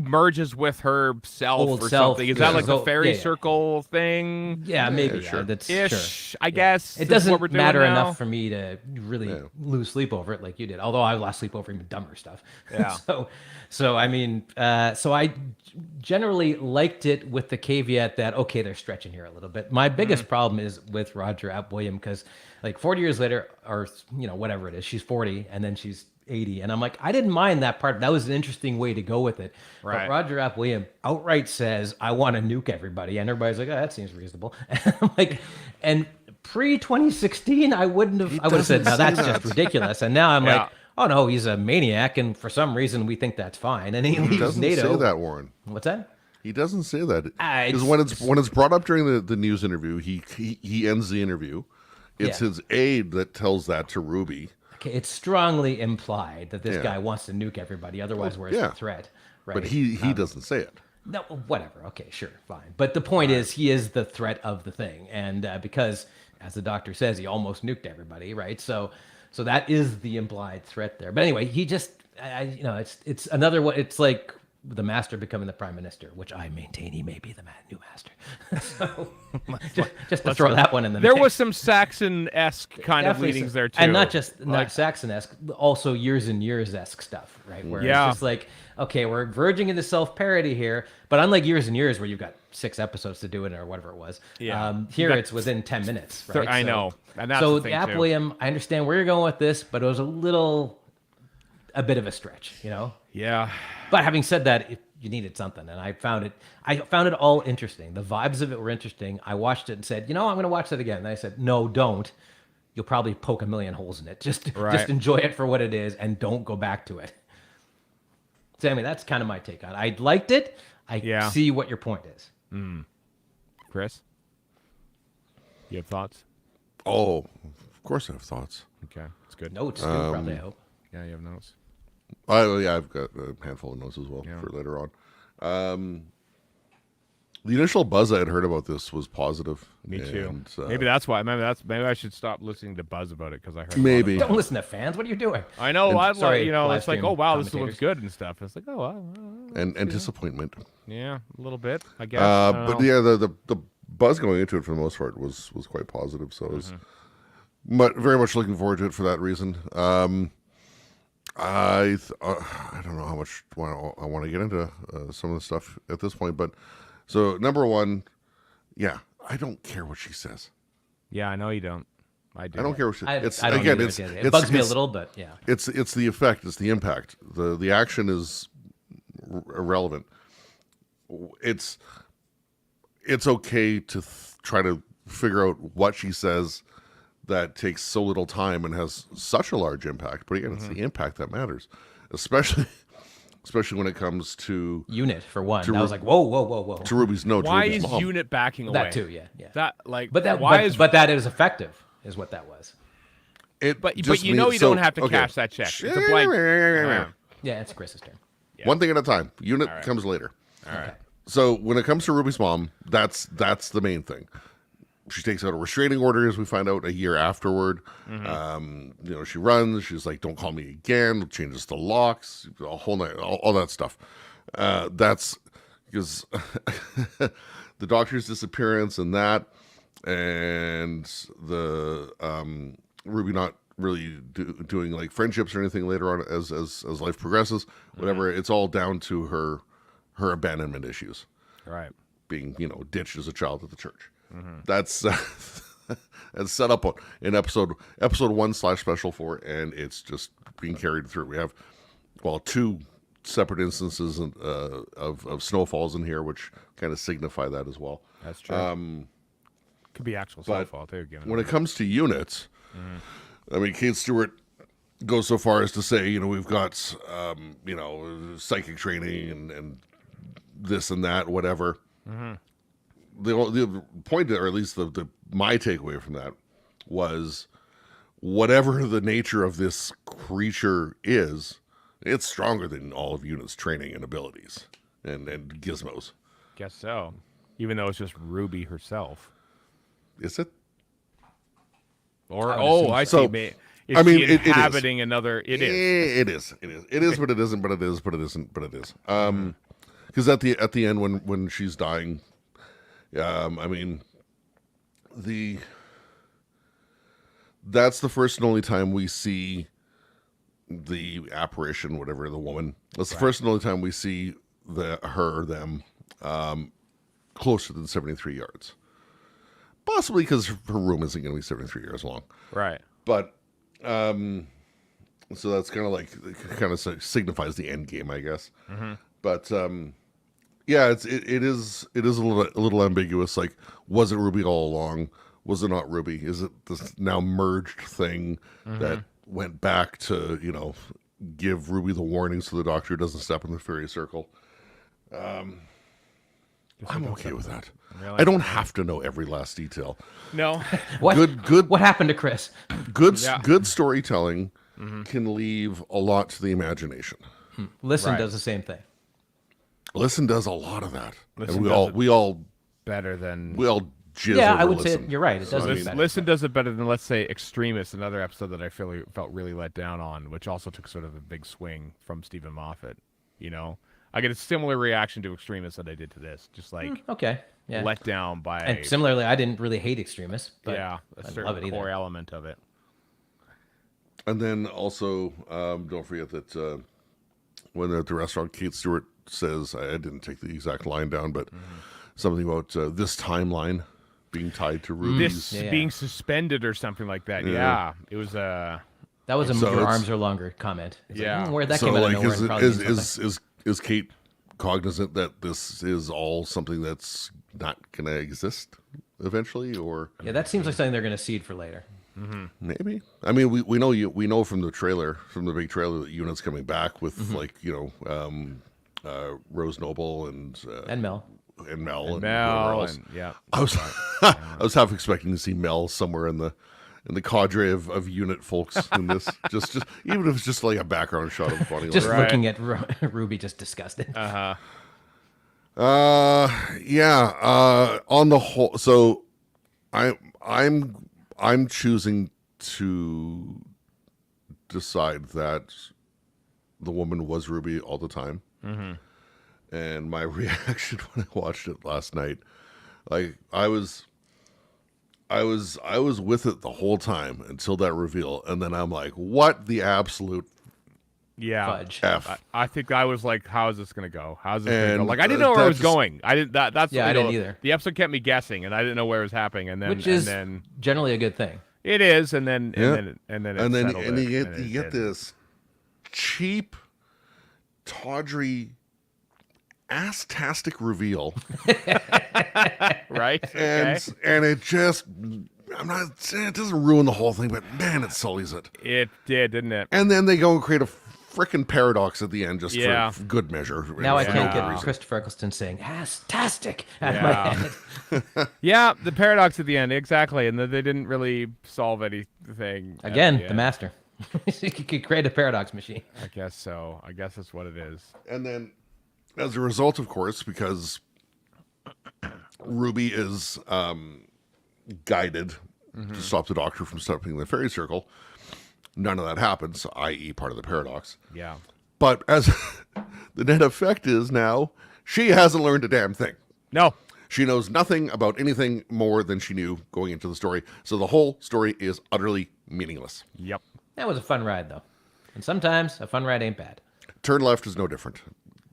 A: merges with herself
C: Old
A: or
C: self,
A: something. Is
C: yeah.
A: that like the
C: So-
A: fairy
C: yeah.
A: circle thing?
C: Yeah, maybe.
B: sure.
C: That's
A: Ish,
C: sure.
A: I guess.
C: It
A: is what we're
C: doesn't
A: doing
C: matter
A: now.
C: enough for me to really lose sleep over it like you did. Although I lost sleep over even dumber stuff.
A: Yeah.
C: so I mean, so I generally liked it with the caveat that, okay, they're stretching here a little bit. My biggest problem is with Roger App William, because like 40 years later, or whatever it is, she's 40 and then she's 80, and I'm like, I didn't mind that part. That was an interesting way to go with it.
A: Right.
C: But Roger App William outright says, I want to nuke everybody, and everybody's like, oh, that seems reasonable. And I'm like, and pre 2016, I would have said, no, that's just ridiculous. And now I'm
A: Yeah.
C: like, oh no, he's a maniac, and for some reason we think that's fine. And he
B: He
C: leaves
B: doesn't
C: NATO.
B: say that, Warren.
C: What's that?
B: He doesn't say that because
C: it's-
B: when it's brought up during the news interview, he ends the interview. It's
C: Yeah.
B: his aide that tells that to Ruby.
C: Okay, it's strongly implied that this
B: Yeah.
C: guy wants to nuke everybody. Otherwise, where's
B: yeah.
C: the threat? Right?
B: But he doesn't say it.
C: No, whatever. Okay, sure, fine. But the point is, he is the threat of the thing, and because, as the doctor says, he almost nuked everybody, right? So that is the implied threat there. But anyway, he just, it's another one. It's like the master becoming the prime minister, which I maintain he may be the new master. So just to throw that one in the
A: There
C: mix.
A: was some Saxon-esque kind of
C: Definitely
A: leanings
C: so.
A: there too,
C: and not just
A: Like,
C: not Saxon-esque, also years and years-esque stuff, right? Where
A: Yeah.
C: it's just like, okay, we're verging into self-parody here, but unlike years and years where you've got 6 episodes to do it or whatever it was,
A: Yeah.
C: here
A: That-
C: it's within 10 minutes, right?
A: I know, and that's
C: so
A: the thing,
C: App
A: too.
C: William, I understand where you're going with this, but it was a bit of a stretch,
A: Yeah.
C: But having said that, you needed something, and I found it all interesting. The vibes of it were interesting. I watched it and said, I'm going to watch that again. And I said, no, don't. You'll probably poke a million holes in it. Just enjoy it for what it is, and don't go back to it. So, I mean, that's kind of my take on it. I liked it. I see what your point is.
A: Chris, you have thoughts?
B: Oh, of course I have thoughts.
A: Okay, that's good.
C: Notes, too, probably, I hope.
A: Yeah, you have notes.
B: I've got a handful of notes as well for later on. The initial buzz I had heard about this was positive.
A: Me too.
B: And,
A: Maybe that's why. Maybe I should stop listening to buzz about it because I heard a lot
B: maybe.
A: of-
C: Don't listen to fans. What are you doing?
A: I know. I
C: sorry, live
A: it's like,
C: stream
A: oh wow, this one's
C: commentators.
A: good and stuff. It's like, oh wow,
B: and disappointment.
A: yeah, a little bit, I guess. I don't
B: But
A: know.
B: yeah, the buzz going into it for the most part was quite positive. So I was
A: Mm-hmm.
B: very much looking forward to it for that reason. I don't know how much I want to get into some of the stuff at this point, but so number one, yeah, I don't care what she says.
A: Yeah, I know you don't. I do.
B: I don't care what she.
C: I
B: It's
C: don't
B: again,
C: either
B: it's
C: at the end. It bugs me a
B: it's-
C: little, but yeah.
B: It's the effect, it's the impact. The action is irrelevant. It's okay to try to figure out what she says that takes so little time and has such a large impact. But again, it's the impact that matters, especially especially when it comes to
C: Unit for one. I was like, whoa.
B: to Ruby's to
A: Why
B: Ruby's
A: is
B: mom.
A: Unit backing away?
C: That too, yeah.
A: That like,
C: But that,
A: why
C: but,
A: is
C: but that is effective, is what that was.
A: but you know you don't have to cash that check. It's a blank.
C: Yeah, it's Chris's turn.
A: Yeah.
B: One thing at a time. Unit comes later.
A: All right.
B: So when it comes to Ruby's mom, that's the main thing. She takes out a restraining order, as we find out a year afterward. She runs. She's like, "Don't call me again." Changes the locks, a whole night, all that stuff. That's because the doctor's disappearance and that, and the Ruby not really doing like friendships or anything later on as life progresses. Whatever, it's all down to her abandonment issues.
A: Right.
B: Being ditched as a child at the church. That's that's set up in episode 1/Special 4, and it's just being carried through. We have 2 separate instances of snowfalls in here, which kind of signify that as well.
A: That's true. Could be actual snowfall too.
B: When it comes to units, I mean, Kate Stewart goes so far as to say, we've got psychic training and this and that, whatever. The point, or at least my takeaway from that, was whatever the nature of this creature is, it's stronger than all of Unit's training and abilities and gizmos.
A: Guess so. Even though it's just Ruby herself.
B: Is it?
A: Or
B: I
A: see.
B: see.
A: Is she inhabiting another? It is.
B: It is. It is, but it isn't. But it is. But it isn't. But it is. Because at the end, when she's dying, that's the first and only time we see the apparition, whatever, the woman. That's the first and only time we see them closer than 73 yards. Possibly because her room isn't going to be 73 yards long.
A: Right.
B: But so that's kind of signifies the end game, I guess. But yeah, it is a little ambiguous. Like, was it Ruby all along? Was it not Ruby? Is it this now merged thing that went back to give Ruby the warning so the Doctor doesn't step in the fairy circle? I'm okay with that.
A: Really?
B: I don't have to know every last detail.
A: No.
C: What?
B: Good.
C: What happened to Chris?
B: Good storytelling can leave a lot to the imagination.
C: Listen
A: Right.
C: does the same thing.
B: Listen does a lot of that.
A: Listen
B: And we all
A: better than.
B: jizz
C: Yeah,
B: over
C: I would
B: Listen.
C: say you're right. It does look better.
A: Listen does it better than, let's say, Extremist, another episode that I felt really let down on, which also took sort of a big swing from Stephen Moffat. I get a similar reaction to Extremist that I did to this, just like
C: Okay. Yeah.
A: let down by.
C: And similarly, I didn't really hate Extremists, but
A: a
C: I
A: certain
C: love it
A: core
C: either.
A: element of it.
B: And then also, don't forget that when they're at the restaurant, Kate Stewart says, I didn't take the exact line down, but something about this timeline being tied to Ruby's.
A: This being suspended or something like that. Yeah, it was
C: That was a
B: So
C: move your
B: it's-
C: arms are longer comment. It's
A: Yeah.
C: like, where'd that
B: So
C: came out of
B: like,
C: nowhere? and probably means something.
B: is Kate cognizant that this is all something that's not going to exist eventually, or
C: Yeah, that seems like something they're going to seed for later.
B: maybe? I mean, we know from the trailer, from the big trailer, that Unit's coming back with Rose Noble and
C: And Mel.
B: Mel and whoever
A: Mel
B: else.
A: and yeah.
B: I was I was half expecting to see Mel somewhere in the cadre of Unit folks in this. just even if it's just like a background shot of Bonnie.
C: Just
A: Right.
C: looking at Ruby, just disgusted.
B: yeah. On the whole, so I'm choosing to decide that the woman was Ruby all the time. And my reaction when I watched it last night, like I was with it the whole time until that reveal, and then I'm like, what the absolute
A: Yeah.
C: Fudge.
B: F.
A: I think I was like, how is this gonna go? How's this gonna go?
B: And,
A: Like, I didn't know where I was
B: that's-
A: going. I didn't. That's
C: Yeah, I didn't either.
A: The episode kept me guessing, and I didn't know where it was happening. And then,
C: Which is
A: and then
C: generally a good thing.
A: it is, and then
B: Yeah.
A: and then
B: and then
A: settled
B: and
A: it,
B: you get
A: and it
B: you get
A: did.
B: this cheap, tawdry, ass-tastic reveal,
A: right,
B: and
A: okay.
B: and it just, I'm not saying it doesn't ruin the whole thing, but man, it sullies it.
A: It did, didn't it?
B: And then they go and create a frickin' paradox at the end just
A: Yeah.
B: for good measure.
C: Now I
B: For
C: can't
B: no
C: get
B: reason.
C: Christopher Eccleston saying "tastic" out of my head.
A: Yeah, the paradox at the end, exactly, and they didn't really solve anything. at
C: Again,
A: the
C: the
A: end.
C: master. You could create a paradox machine.
A: I guess so. I guess that's what it is.
B: And then, as a result, of course, because Ruby is guided to stop the Doctor from stepping in the fairy circle, none of that happens, i.e. part of the paradox.
A: Yeah.
B: But as the net effect is now, she hasn't learned a damn thing.
A: No.
B: She knows nothing about anything more than she knew going into the story. So the whole story is utterly meaningless.
A: Yep.
C: That was a fun ride, though. And sometimes a fun ride ain't bad.
B: Turn left is no different.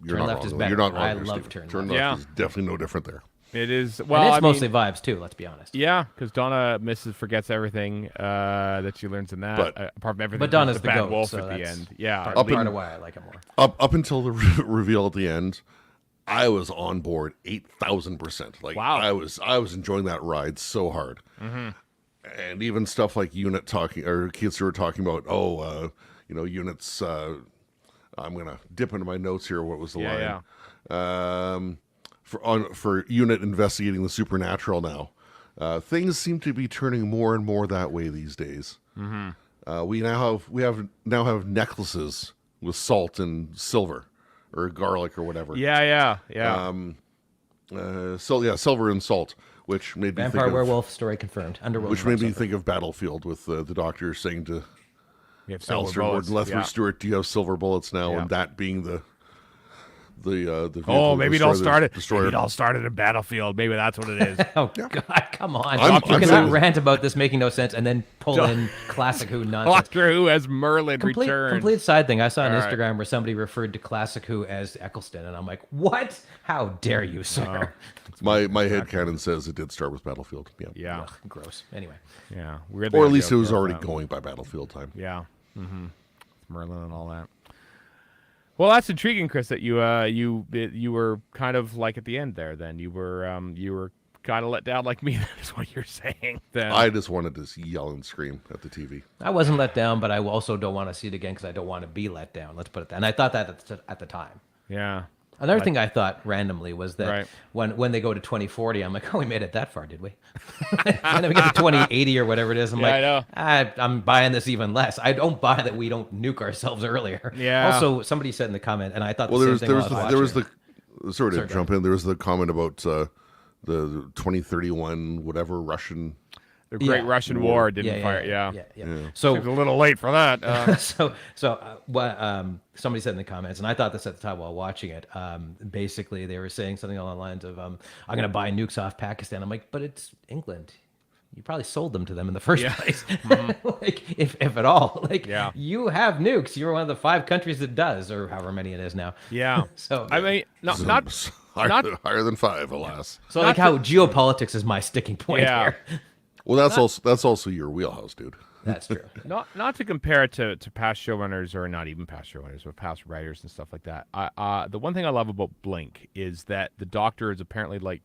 B: You're
C: Turn
B: not
C: left
B: wrong.
C: is better.
B: You're not wrong.
C: I
B: there,
C: love
B: Stephen.
C: turn
B: Turn
C: left.
B: left
A: Yeah.
B: is definitely no different there.
A: It is. Well,
C: And it's
A: I
C: mostly
A: mean,
C: vibes, too, let's be honest.
A: yeah, because Donna forgets everything that she learns in that.
B: But-
A: Apart from everything,
C: But Donna's
A: the
C: the
A: bad
C: goat,
A: wolf
C: so
A: at the
C: that's
A: end. Yeah.
C: Part of why I like it more.
B: Up until the reveal at the end, I was on board 8,000%. Like,
A: Wow.
B: I was enjoying that ride so hard. And even stuff like Unit talking, or kids who were talking about, Unit's. I'm gonna dip into my notes here. What was the line?
A: Yeah.
B: For Unit investigating the supernatural now, things seem to be turning more and more that way these days. We now have necklaces with salt and silver, or garlic, or whatever.
A: Yeah.
B: Silver and salt, which made me
C: Vampire
B: think
C: werewolf story confirmed. Underworld.
B: which made me think of Battlefield with the Doctor saying to
A: We have silver
B: Alistair
A: bullets.
B: Gordon Lethbridge
A: Yeah.
B: Stewart, "Do you have silver bullets now?"
A: Yeah.
B: And that being the vehicle
A: Oh,
B: to
A: maybe it
B: destroy
A: all
B: the
A: started.
B: destroyer.
A: Maybe it all started in Battlefield. Maybe that's what it is.
C: Oh, God, come on.
B: I'm
C: You cannot
B: saying-
C: rant about this making no sense and then pull in Classic Who nonsense.
A: Doctor Who as Merlin returned.
C: Complete side thing. I saw on
A: All right.
C: Instagram where somebody referred to Classic Who as Eccleston, and I'm like, what? How dare you, sir?
B: My headcanon says it did start with Battlefield. Yeah.
A: Yeah.
C: Ugh, gross. Anyway.
A: Yeah. Weird
B: Or
A: they
B: at least it
A: joke
B: was
A: about
B: already
A: that.
B: going by Battlefield time.
A: Yeah. Merlin and all that. Well, that's intriguing, Chris. That you were kind of like at the end there. Then you were kind of let down like me. That's what you're saying. Then
B: I just wanted to yell and scream at the TV.
C: I wasn't let down, but I also don't want to see it again because I don't want to be let down. Let's put it that. And I thought that at the time.
A: yeah.
C: Another thing I thought randomly was that
A: Right.
C: when they go to 2040, I'm like, oh, we made it that far, did we? And then we get to 2080 or whatever it is. I'm
A: Yeah,
C: like,
A: I know.
C: I'm buying this even less. I don't buy that we don't nuke ourselves earlier.
A: Yeah.
C: Also, somebody said in the comment, and I thought
B: Well,
C: the
B: there
C: same
B: was
C: thing while I
B: there
C: was
B: was
C: watching
B: the sorry to
C: Sorry, go
B: jump in. There was the comment about the 2031 whatever Russian.
A: The Great
C: Yeah.
A: Russian War didn't fire. Yeah.
C: So
A: It was a little late for that.
C: Somebody said in the comments, and I thought this at the time while watching it. Basically, they were saying something along the lines of, "I'm going to buy nukes off Pakistan." I'm like, but it's England. You probably sold them to them in the first place, like if at all. Like,
A: Yeah.
C: you have nukes. You're one of the 5 countries that does, or however many it is now.
A: yeah.
C: So
A: I mean, not
B: higher than 5, alas.
C: so like how geopolitics is my sticking point
A: Yeah.
C: here.
B: Well, that's also your wheelhouse, dude.
C: That's true.
A: not to compare it to past showrunners, or not even past showrunners, but past writers and stuff like that. The one thing I love about Blink is that the Doctor is apparently like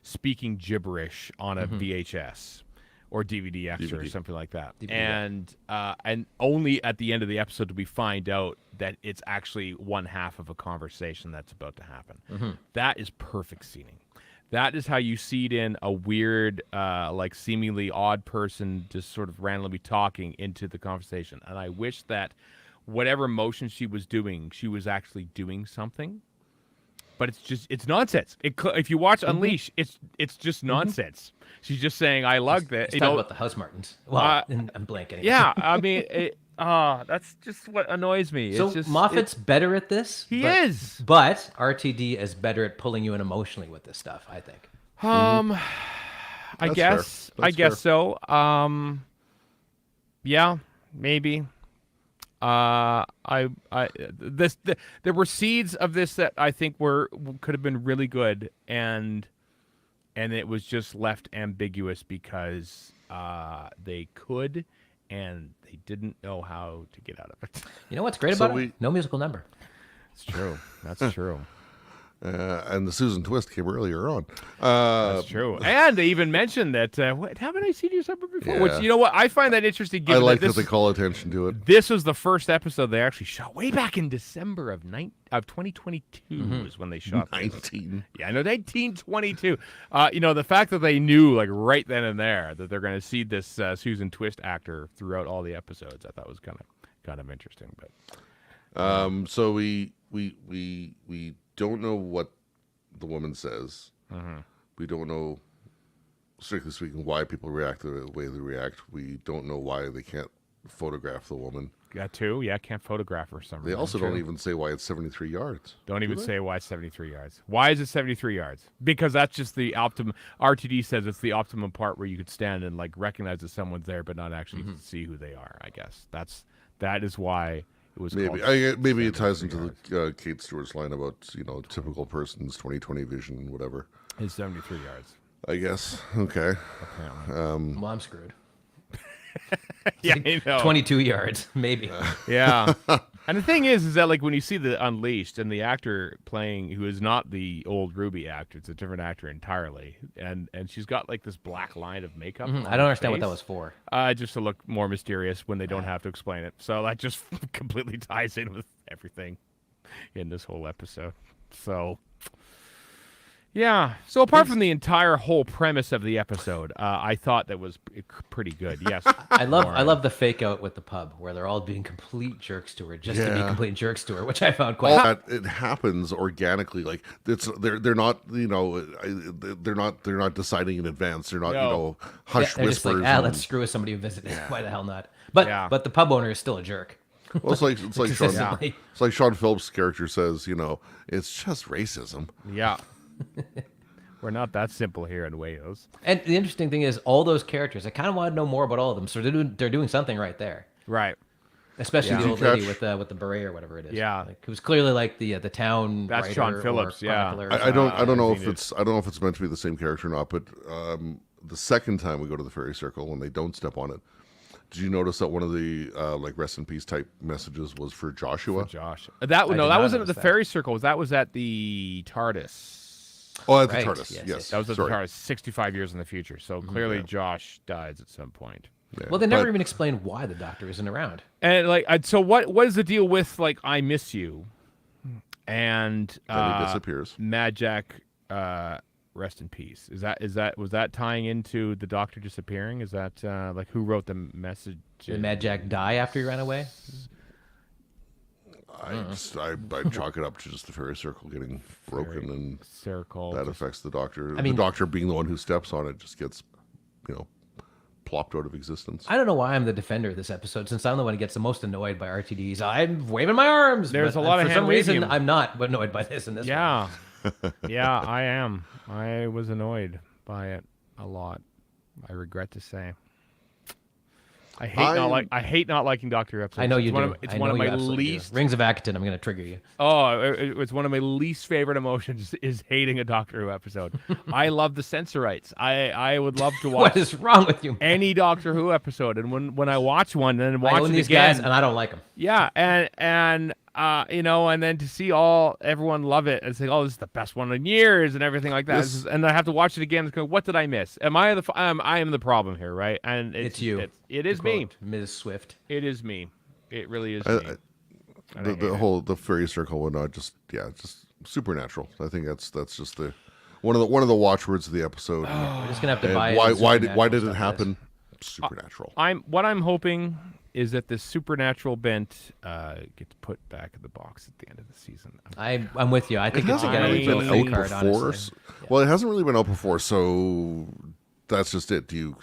A: speaking gibberish on a VHS or DVD extra or
B: DVD.
A: something like that.
C: DVD,
A: And only at the end of the episode do we find out that it's actually one half of a conversation that's about to happen. That is perfect scening. That is how you seed in a weird, like seemingly odd person just sort of randomly talking into the conversation. And I wish that whatever motion she was doing, she was actually doing something. But it's nonsense. If you watch Unleash, it's just nonsense. She's just saying, "I love that."
C: Let's talk about the House Martins. Well, I'm blank anyway.
A: Yeah, I mean, that's just what annoys me.
C: So
A: it's just,
C: Moffat's better at this.
A: He
C: but-
A: is.
C: But RTD is better at pulling you in emotionally with this stuff, I think.
A: I
B: That's
A: guess.
B: fair.
A: I
B: That's
A: guess so. Yeah, maybe. There were seeds of this that I think could have been really good, and it was just left ambiguous because they could, and they didn't know how to get out of it.
C: You know what's great
B: So
C: about it? No musical number.
A: It's true. That's true.
B: And the Susan twist came earlier on.
A: That's true. And they even mentioned that, haven't I seen you somewhere before?
B: Yeah.
A: Which, you know what? I find that interesting.
B: I
A: Given
B: like
A: that
B: that they call attention to it.
A: this was the first episode they actually shot way back in December of 2022 is when they shot this.
B: 19.
A: Yeah, I know, 1922. You know, the fact that they knew, like, right then and there that they're going to see this Susan Twist actor throughout all the episodes, I thought was kind of interesting. But
B: So we don't know what the woman says. We don't know, strictly speaking, why people react the way they react. We don't know why they can't photograph the woman.
A: that too, yeah, can't photograph her.
B: They also don't even say why it's 73 yards.
A: Don't even say why it's 73 yards. Why is it 73 yards? Because that's just the optimum. RTD says it's the optimum part where you could stand and like recognize that someone's there, but not actually see who they are. I guess that is why it was.
B: Maybe
A: called
B: maybe it ties
A: 73
B: into
A: yards.
B: the Kate Stewart's line about typical person's 20/20 vision and whatever.
A: It's 73 yards.
B: I guess. Okay.
A: Apparently.
C: Well, I'm screwed.
A: Yeah, I know.
C: 22 yards, maybe.
A: Yeah. And the thing is that like when you see the Unleashed and the actor playing, who is not the old Ruby actor, it's a different actor entirely, and she's got like this black line of makeup. on
C: I don't
A: her
C: understand what that
A: face,
C: was for.
A: just to look more mysterious when they don't have to explain it. So that just completely ties in with everything in this whole episode. So. Yeah. So apart from the entire whole premise of the episode, I thought that was pretty good. Yes.
C: I love the fake out with the pub where they're all being complete jerks to her just to be
B: Yeah.
C: complete jerks to her, which I found quite.
B: That it happens organically. Like they're not they're not deciding in advance. They're not
A: No.
B: hush
C: They're just
B: whispers.
C: like,
B: and-
C: let's screw with somebody who visited. Why the hell not? But
A: Yeah.
C: but the pub owner is still a jerk.
B: well, it's like Sean.
C: Consistently.
B: It's like Sean Phillips' character says. It's just racism.
A: Yeah. We're not that simple here in Wales.
C: And the interesting thing is, all those characters, I kind of want to know more about all of them. So they're doing something right there.
A: Right.
C: Especially
A: Yeah.
C: the
B: Did
C: old
B: you
C: lady
B: catch-
C: with the beret or whatever it is.
A: Yeah.
C: Like, who's clearly like the town.
A: That's
C: writer
A: Sean Phillips,
C: or
A: yeah.
C: chronicler or
B: I don't know
A: I've
B: if
A: seen
B: it's meant to be the same character or not. But the second time we go to the fairy circle and they don't step on it, did you notice that one of the like rest in peace type messages was for Joshua?
A: Josh.
C: did
A: That wasn't
C: not
A: at the
C: notice that.
A: fairy circle. That was at the TARDIS.
B: Oh, at the
C: Right.
B: TARDIS.
C: Yes,
B: Yes,
C: yes.
A: That was at
B: Sorry.
A: the TARDIS 65 years in the future. So clearly Josh dies at some point.
B: Yeah.
C: Well, they never
B: But-
C: even explain why the doctor isn't around.
A: And like, so what is the deal with like I miss you, and
B: Then he disappears.
A: Mad Jack, rest in peace. Was that tying into the doctor disappearing? Is that like who wrote the message?
C: Did Mad Jack die after he ran away?
B: I chalk it up to just the fairy circle getting broken, and
A: Circle.
B: that affects the doctor.
C: mean-
B: the doctor being the one who steps on it just gets, plopped out of existence.
C: I don't know why I'm the defender of this episode, since I'm the one who gets the most annoyed by RTDs. I'm waving my arms.
A: There's
C: but
A: a lot of
C: for some
A: hand-waving.
C: reason, I'm not annoyed by this in this one.
A: Yeah, yeah, I am. I was annoyed by it a lot. I regret to say. I hate not liking Doctor Who episodes.
C: I know you
A: it's one
C: do.
A: Of, it's
C: I
A: one
C: know
A: of
C: you
A: my
C: absolutely do.
A: least.
C: Rings of Akaton, I'm going to trigger you.
A: Oh, it's one of my least favorite emotions is hating a Doctor Who episode. I love the censorites. I would love to watch
C: What is wrong with you?
A: any Doctor Who episode, and when I watch one and then
C: I
A: watch
C: own
A: it
C: these
A: again,
C: guys, and I don't like them.
A: yeah, and then to see everyone love it and say, "Oh, this is the best one in years," and everything like that.
B: This-
A: And I have to watch it again and go, "What did I miss? Am I I am the problem here, right?" And
C: It's you.
A: It is me.
C: Quote, Ms. Swift.
A: It is me. It really is
B: I-
A: me.
B: I-
A: And I hate
B: the
A: it.
B: whole the fairy circle whatnot, just supernatural. I think that's just the one of the watchwords of the episode.
C: We're just going to have to
B: And
C: buy it
B: why
C: in
B: why did
C: supernatural
B: it
C: stuff,
B: happen? Supernatural.
A: What I'm hoping is that this supernatural bent gets put back in the box at the end of the season.
C: I'm with you. I
B: It
C: think it's
B: hasn't
C: going to
B: really
C: be
B: been
C: a
B: out
C: free card,
B: before.
C: honestly.
B: Well, it hasn't really been out before, so that's just it. Do you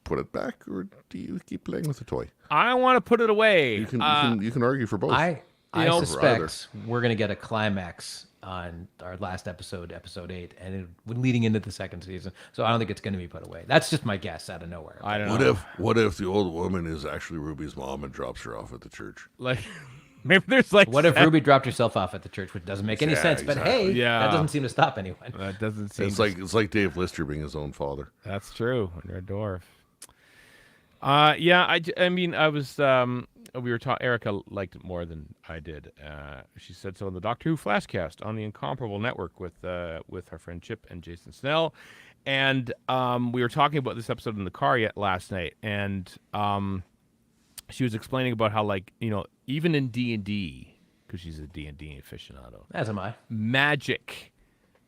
B: put it back, or do you keep playing with the toy?
A: I want to put it away.
B: You can argue for both.
C: I
A: know,
C: suspect we're going to get a climax on our last episode, episode 8, and leading into the second season. So I don't think it's going to be put away. That's just my guess out of nowhere.
A: I don't know.
B: What if the old woman is actually Ruby's mom and drops her off at the church?
A: Like maybe there's like
C: What if Ruby dropped herself off at the church, which doesn't make any
B: Yeah,
C: sense? But hey,
A: Yeah.
C: that doesn't seem to stop anyone.
A: that doesn't seem
B: It's like Dave Lister being his own father.
A: That's true when you're a dwarf. Yeah, I mean, I was, we were talking, Erica liked it more than I did. She said so in the Doctor Who Flashcast on the Incomparable Network with our friend Chip and Jason Snell. And we were talking about this episode in the car yet last night. And she was explaining about how, like, even in D&D, because she's a D&D aficionado,
C: As am I.
A: magic,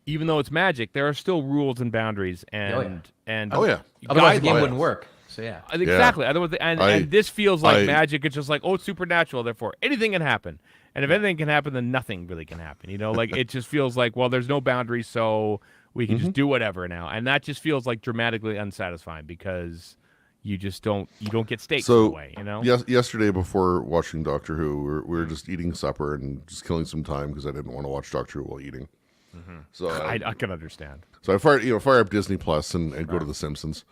A: even though it's magic, there are still rules and boundaries and
B: Oh, yeah.
C: Otherwise, the game
B: guidelines.
C: wouldn't work. So yeah.
A: Exactly. Otherwise, and
B: I-
A: this feels like
B: I-
A: magic. It's just like, oh, it's supernatural. Therefore, anything can happen. And if anything can happen, then nothing really can happen. Like it just feels like, well, there's no boundaries, so we can just do whatever now. And that just feels like dramatically unsatisfying because you don't get stakes in a
B: So
A: way.
B: yesterday before watching Doctor Who, we were just eating supper and just killing some time because I didn't want to watch Doctor Who while eating. So
A: I can understand.
B: So I fire up Disney Plus and go to The Simpsons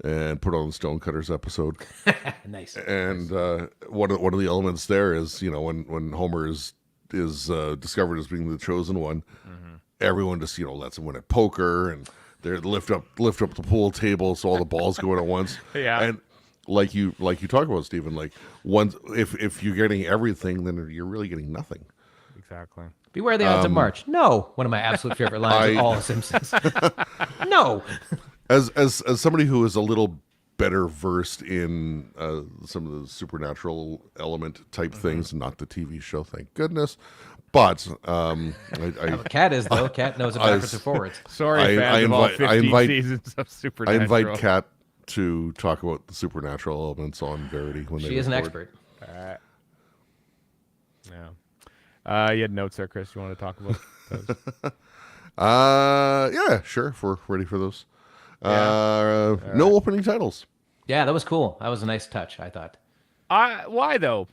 B: and put on the Stonecutters episode.
C: Nice.
B: And one of the elements there is when Homer is discovered as being the chosen one, everyone just lets him win at poker and they lift up the pool table so all the balls go in at once.
A: Yeah.
B: And like you talk about, Stephen, like once if you're getting everything, then you're really getting nothing.
A: Exactly.
C: Beware the odds of March. No. One of my absolute favorite lines of all of Simpsons. No.
B: As somebody who is a little better versed in some of the supernatural element type things, not the TV show, thank goodness. But
C: Cat is, though. Cat knows it backwards and forwards.
A: Sorry, fans of all 15 seasons of
B: I
A: Supernatural.
B: invite Kat to talk about the supernatural elements on Verity when
C: She is an
B: record.
C: expert.
A: Yeah. You had notes there, Chris. You want to talk about those?
B: Yeah, sure. If we're ready for those. No opening titles.
C: Yeah, that was cool. That was a nice touch, I thought.
A: Why though?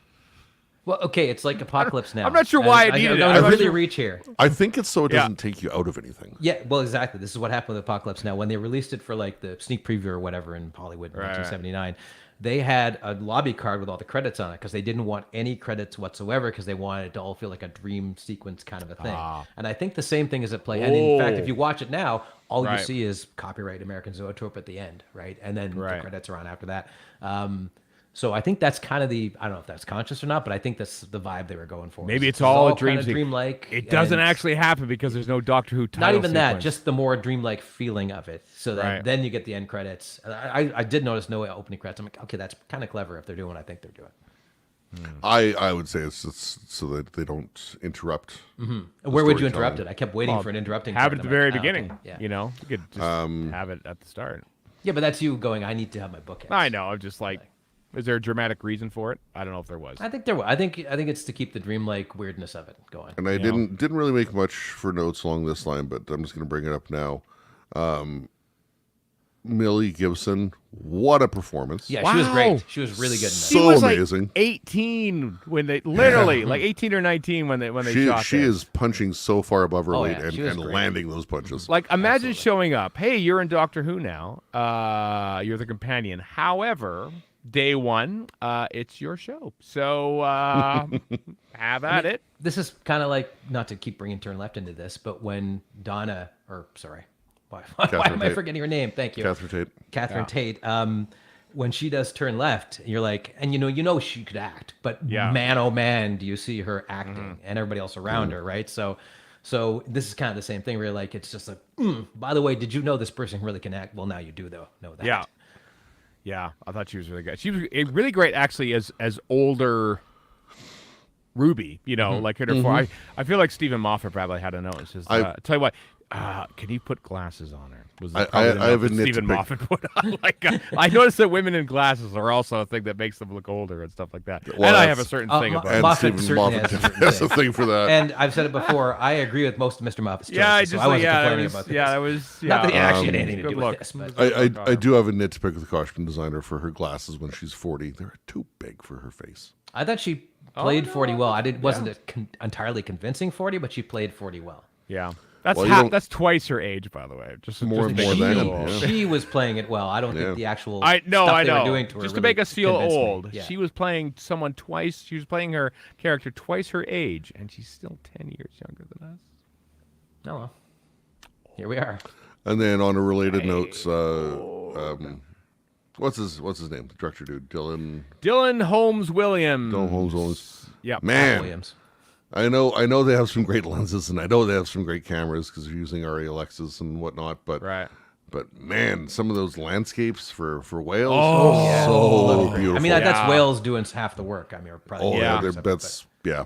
C: Well, okay, it's like Apocalypse Now.
A: I'm not sure why I needed it.
C: I'm
A: I'm
C: going
A: not
C: to really
A: sure-
C: reach here.
B: I think it's so it
A: Yeah.
B: doesn't take you out of anything.
C: Yeah, well, exactly. This is what happened with Apocalypse Now. When they released it for like the sneak preview or whatever in Hollywood in
A: Right.
C: 1979, they had a lobby card with all the credits on it because they didn't want any credits whatsoever because they wanted it to all feel like a dream sequence kind of a thing. And I think the same thing is at play. And in fact, if you watch it now, all you
A: Right.
C: see is copyright American Zoetrope at the end, right? And then the
A: Right.
C: credits are on after that. So I think that's kind of I don't know if that's conscious or not, but I think that's the vibe they were going for.
A: Maybe it's
C: This is
A: all a
C: kind
A: dream
C: of
A: sequence.
C: dreamlike.
A: It doesn't
C: and-
A: actually happen because there's no Doctor Who title
C: not even that,
A: sequence.
C: just the more dreamlike feeling of it. So that
A: Right.
C: then you get the end credits. I did notice no opening credits. I'm like, okay, that's kind of clever if they're doing what I think they're doing.
B: I would say it's so that they don't interrupt.
C: Where would you
B: storytelling.
C: interrupt it? I kept waiting for an interrupting.
A: have it
C: part,
A: at the
C: and I'm
A: very
C: like, ah,
A: beginning.
C: okay, yeah.
A: You could just have it at the start.
C: Yeah, but that's you going. I need to have my bookends.
A: I know. I'm just like, is there a dramatic reason for it? I don't know if there was.
C: I think there was. I think it's to keep the dreamlike weirdness of it going.
B: And I didn't really make much for notes along this line, but I'm just going to bring it up now. Millie Gibson, what a performance!
C: Yeah, she was
A: Wow.
C: great. She was really good in that.
A: She
B: So
A: was
B: amazing.
A: like 18 when they literally like 18 or 19 when they shot
B: She
A: this.
B: is punching so far above her
C: Oh,
B: weight
C: yeah,
B: and,
C: she was
B: and
C: great.
B: landing those punches.
A: Like, imagine showing up. Hey, you're in Doctor Who now. You're the companion. However, day one, it's your show. So have at it.
C: This is kind of like, not to keep bringing Turn Left into this, but when Donna, or sorry, why am I
B: Tate.
C: forgetting her name? Thank you. Catherine Tate. When she does Turn Left, you're like, and you know she could act, but
A: Yeah.
C: man, oh man, do you see her acting and everybody else around her, right? So this is kind of the same thing where you're like, it's just like, by the way, did you know this person really can act? Well, now you do though, know that.
A: Yeah. Yeah, I thought she was really good. She was really great, actually, as older Ruby. Like her. I feel like Stephen Moffat probably had a note. Says, tell you what, can you put glasses on her? Was
B: I
A: probably the
B: have
A: note
B: a
A: that
B: nit to
A: Stephen
B: pick.
A: Moffat put on. Like, I noticed that women in glasses are also a thing that makes them look older and stuff like that.
B: Well,
A: and I have a
B: that's-
A: certain
C: Oh,
A: thing about
B: And
C: Moffat
B: Stephen
C: certainly
B: Moffat
C: has a certain
B: has a
C: thing.
B: thing for that.
C: And I've said it before, I agree with most of Mr. Moffat's choices,
A: Yeah, I
C: so
A: just
C: I wasn't
A: that
C: complaining
A: was
C: about this.
A: that was
C: Not that he actually had
A: good
C: anything to do with
A: look.
C: this, but
B: I do have a nit to pick with the costume designer for her glasses when she's 40. They're too big for her face.
C: I thought she played 40 well. Wasn't a entirely convincing 40, but she played 40 well.
A: Yeah. That's
B: Well, you don't-
A: that's twice her age, by the way. Just
B: More
A: just
B: than,
A: make it
B: yeah.
A: feel-
C: She was playing it well. I don't
B: Yeah.
C: think the actual
A: I
C: stuff
A: know.
C: they were doing to her
A: Just to
C: really
A: make us feel
C: convinced me.
A: old.
C: Yeah.
A: She was playing someone twice. She was playing her character twice her age, and she's still 10 years younger than us.
C: Oh, well. Here we are.
B: And then on a related note, What's his name? The director dude,
A: Dylan Holmes Williams.
B: Dylan Holmes Williams.
A: Yeah,
B: Man,
C: Williams.
B: I know they have some great lenses, and I know they have some great cameras because they're using RA Alexas and whatnot. But
A: right.
B: But man, some of those landscapes for whales,
A: Oh,
B: so beautiful.
C: I mean, that's whales doing half the work. I mean, probably.
B: Yeah.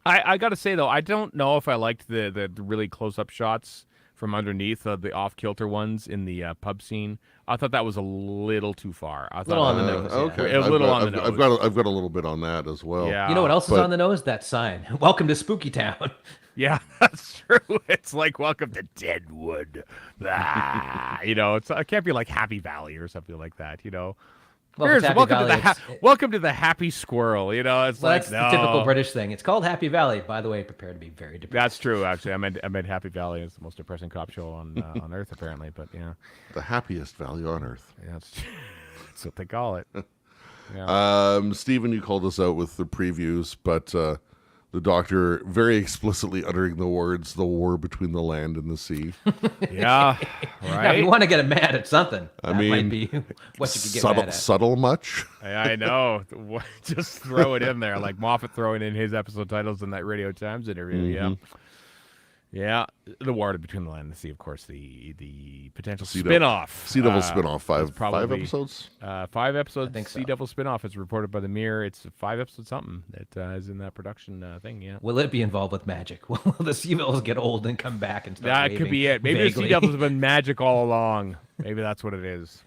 A: I got to say though, I don't know if I liked the really close up shots from underneath the off kilter ones in the pub scene. I thought that was a little too far. I thought
C: little on the nose.
B: Okay,
A: a little on the nose.
B: I've got a little bit on that as well.
A: Yeah.
C: You know what else is on the nose? That sign. Welcome to Spooky Town.
A: Yeah, that's true. It's like welcome to Deadwood. You know, it can't be like Happy Valley or something like that. You know,
C: Well, if it's Happy Valley,
A: welcome to the Happy Squirrel. You know, it's like
C: that's the typical British thing. It's called Happy Valley. By the way, prepare to be very depressed.
A: That's true. Actually, I meant Happy Valley is the most depressing cop show on Earth, apparently. But yeah,
B: the happiest valley on Earth.
A: Yeah, that's what they call it. Yeah.
B: Stephen, you called us out with the previews, but the Doctor very explicitly uttering the words "the war between the land and the sea."
A: Yeah, right.
C: Yeah, if you want to get him mad at something,
B: I
C: that
B: mean,
C: might be what you could get mad at.
B: Subtle much?
A: I know. Just throw it in there, like Moffat throwing in his episode titles in that Radio Times interview.
B: Mm-hmm.
A: Yeah, the war between the land and the sea. Of course, the potential spin-off.
B: Sea Devil spin-off. Five episodes.
A: 5 episodes.
C: I think so.
A: Sea Devil spin-off. It's reported by the Mirror. It's a 5-episode something that is in that production thing. Yeah.
C: Will it be involved with magic? Will the Sea Devils get old and come back and start
A: That could be it. Maybe the Sea Devils have been magic all along. Maybe that's what it is.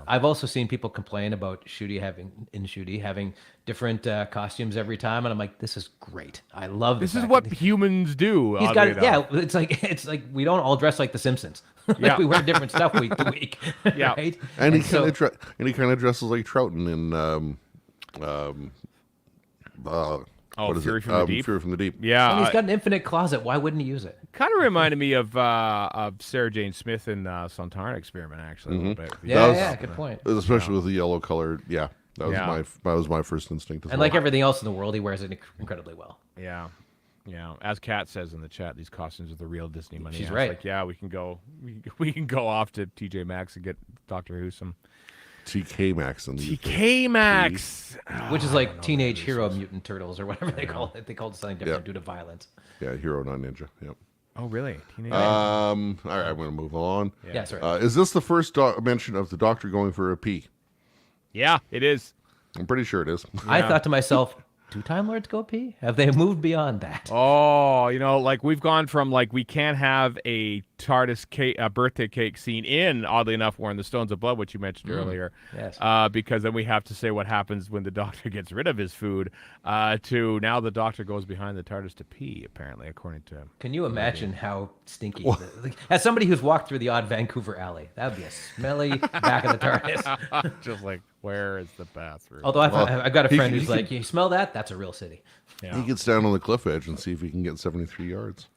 C: I've also seen people complain about Shooty having different costumes every time, and I'm like, this is great. I love
A: this. This is what humans do.
C: He's got it. Yeah, it's like we don't all dress like The Simpsons. Like we wear different stuff week to week.
A: Yeah,
C: right?
B: And he kind of dresses like Troughton in
A: Fury from the Deep.
B: Fury from the Deep.
A: Yeah,
C: and he's got an infinite closet. Why wouldn't he use it?
A: Kind of reminded me of Sarah Jane Smith in Sontaran Experiment, actually. A little bit.
C: Yeah, good point.
B: Especially with the yellow color. Yeah, that was my first instinct.
C: And like everything else in the world, he wears it incredibly well.
A: Yeah. As Kat says in the chat, these costumes are the real Disney money.
C: She's right.
A: Like, yeah, we can go off to TJ Maxx and get Doctor Who some.
B: TK Maxx
A: TK Maxx,
C: which is like Teenage Hero Mutant Turtles or whatever they call it. They called it something different due to violence.
B: Yeah, Hero Not Ninja. Yep.
A: Oh, really?
B: All right, I'm going to move on.
C: Yeah, sorry.
B: Is this the first mention of the Doctor going for a pee?
A: Yeah, it is.
B: I'm pretty sure it is.
C: I thought to myself, do Time Lords go pee? Have they moved beyond that?
A: Oh, like we've gone from like we can't have a TARDIS cake, a birthday cake scene in, oddly enough, we're in the Stones of Blood, which you mentioned earlier.
C: Yes.
A: Because then we have to say what happens when the Doctor gets rid of his food. To now the Doctor goes behind the TARDIS to pee, apparently, according to.
C: Can you imagine how stinky? As somebody who's walked through the odd Vancouver alley, that would be a smelly back of the TARDIS.
A: Just like, where is the bathroom?
C: Although I've got a friend who's like, you smell that? That's a real city.
A: Yeah.
B: He gets down on the cliff edge and see if he can get 73 yards.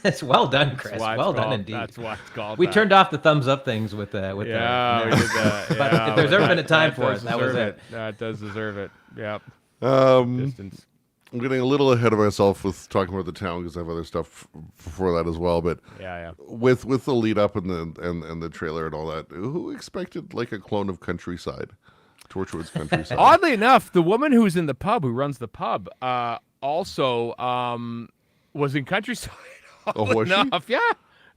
C: That's well done, Chris. Well done indeed.
A: That's what it's called.
C: We turned off the thumbs up things with
A: we did that.
C: But if there's ever been a time for it, that was it.
A: That does deserve it. Yep.
B: Distance. I'm getting a little ahead of myself with talking about the town because I have other stuff before that as well. But with the lead up and the trailer and all that, who expected like a clone of Countryside, Torchwood's Countryside?
A: Oddly enough, the woman who's in the pub, who runs the pub, also was in Countryside.
B: Oh, was
A: enough. She?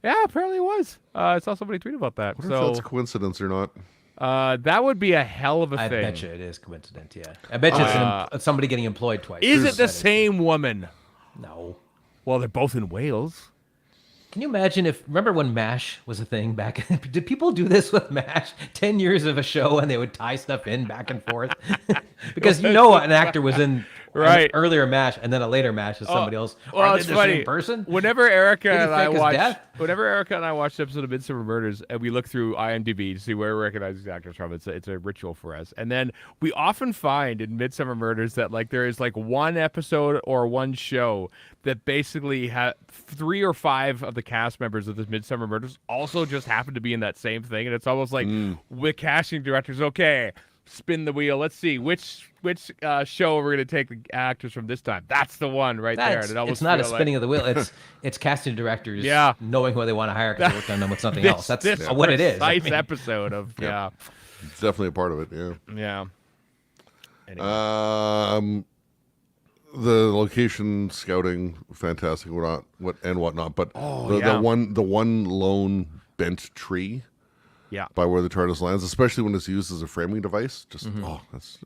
A: Yeah, apparently it was. I saw somebody tweet about that.
B: I wonder if that's coincidence or not.
A: That would be a hell of a thing.
C: I bet you it is coincidence, yeah. I bet you it's somebody getting employed twice.
A: Is it the same woman?
C: No.
A: Well, they're both in Wales.
C: Can you imagine remember when MASH was a thing back? Did people do this with MASH? 10 years of a show and they would tie stuff in back and forth? Because an actor was in an earlier MASH and then a later MASH is somebody else.
A: Well,
C: it's
A: the funny
C: same person?
A: Whenever Erica and I watched the episode of Midsummer Murders, and we look through IMDb to see where we recognize these actors from, it's a ritual for us. And then we often find in Midsummer Murders that like there is like one episode or one show that basically had 3 or 5 of the cast members of the Midsummer Murders also just happen to be in that same thing, and it's almost like with casting directors, okay, spin the wheel. Let's see which show we're gonna take the actors from this time. That's the one right there.
C: That's,
A: And it almost
C: it's not a
A: feel
C: spinning of the wheel. It's casting directors
A: Yeah.
C: knowing who they want to hire because they worked on them with something
A: this,
C: else. That's
A: this
C: what it is.
A: precise episode of
B: It's definitely a part of it. Yeah.
A: yeah.
B: The location scouting, fantastic, whatnot. But the one lone bent tree, by where the TARDIS lands, especially when it's used as a framing device, it's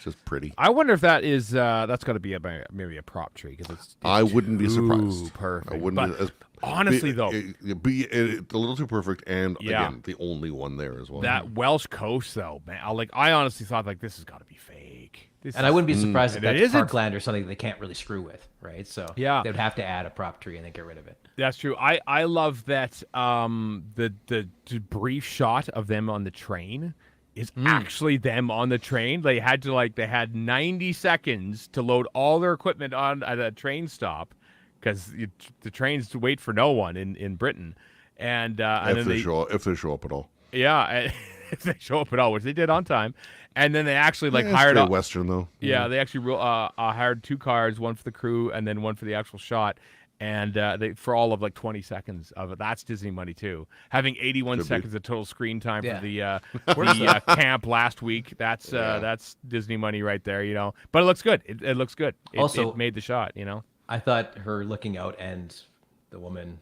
B: just pretty.
A: I wonder if that is that's got to be maybe a prop tree because it's
B: I wouldn't be surprised.
A: Perfect.
B: I wouldn't.
A: Honestly, though,
B: it'd be a little too perfect, and again, the only one there as well.
A: That Welsh coast, though, man, I honestly thought this has got to be fake.
C: I wouldn't be surprised if that's
A: isn't.
C: Parkland or something they can't really screw with, right? So they'd have to add a prop tree and then get rid of it.
A: That's true. I love that the brief shot of them on the train is actually them on the train. They had 90 seconds to load all their equipment on at a train stop because the trains wait for no one in Britain, and
B: if they show up at all.
A: Yeah, if they show up at all, which they did on time. And then they actually hired
B: a Western though.
A: Yeah, they actually hired 2 cars, one for the crew and then one for the actual shot, and they for all of 20 seconds of it. That's Disney money too. Having 81 seconds of total screen time for the camp last week. That's Disney money right there, you know. But it looks good. It looks good. It made the shot, you know.
C: I thought her looking out and the woman,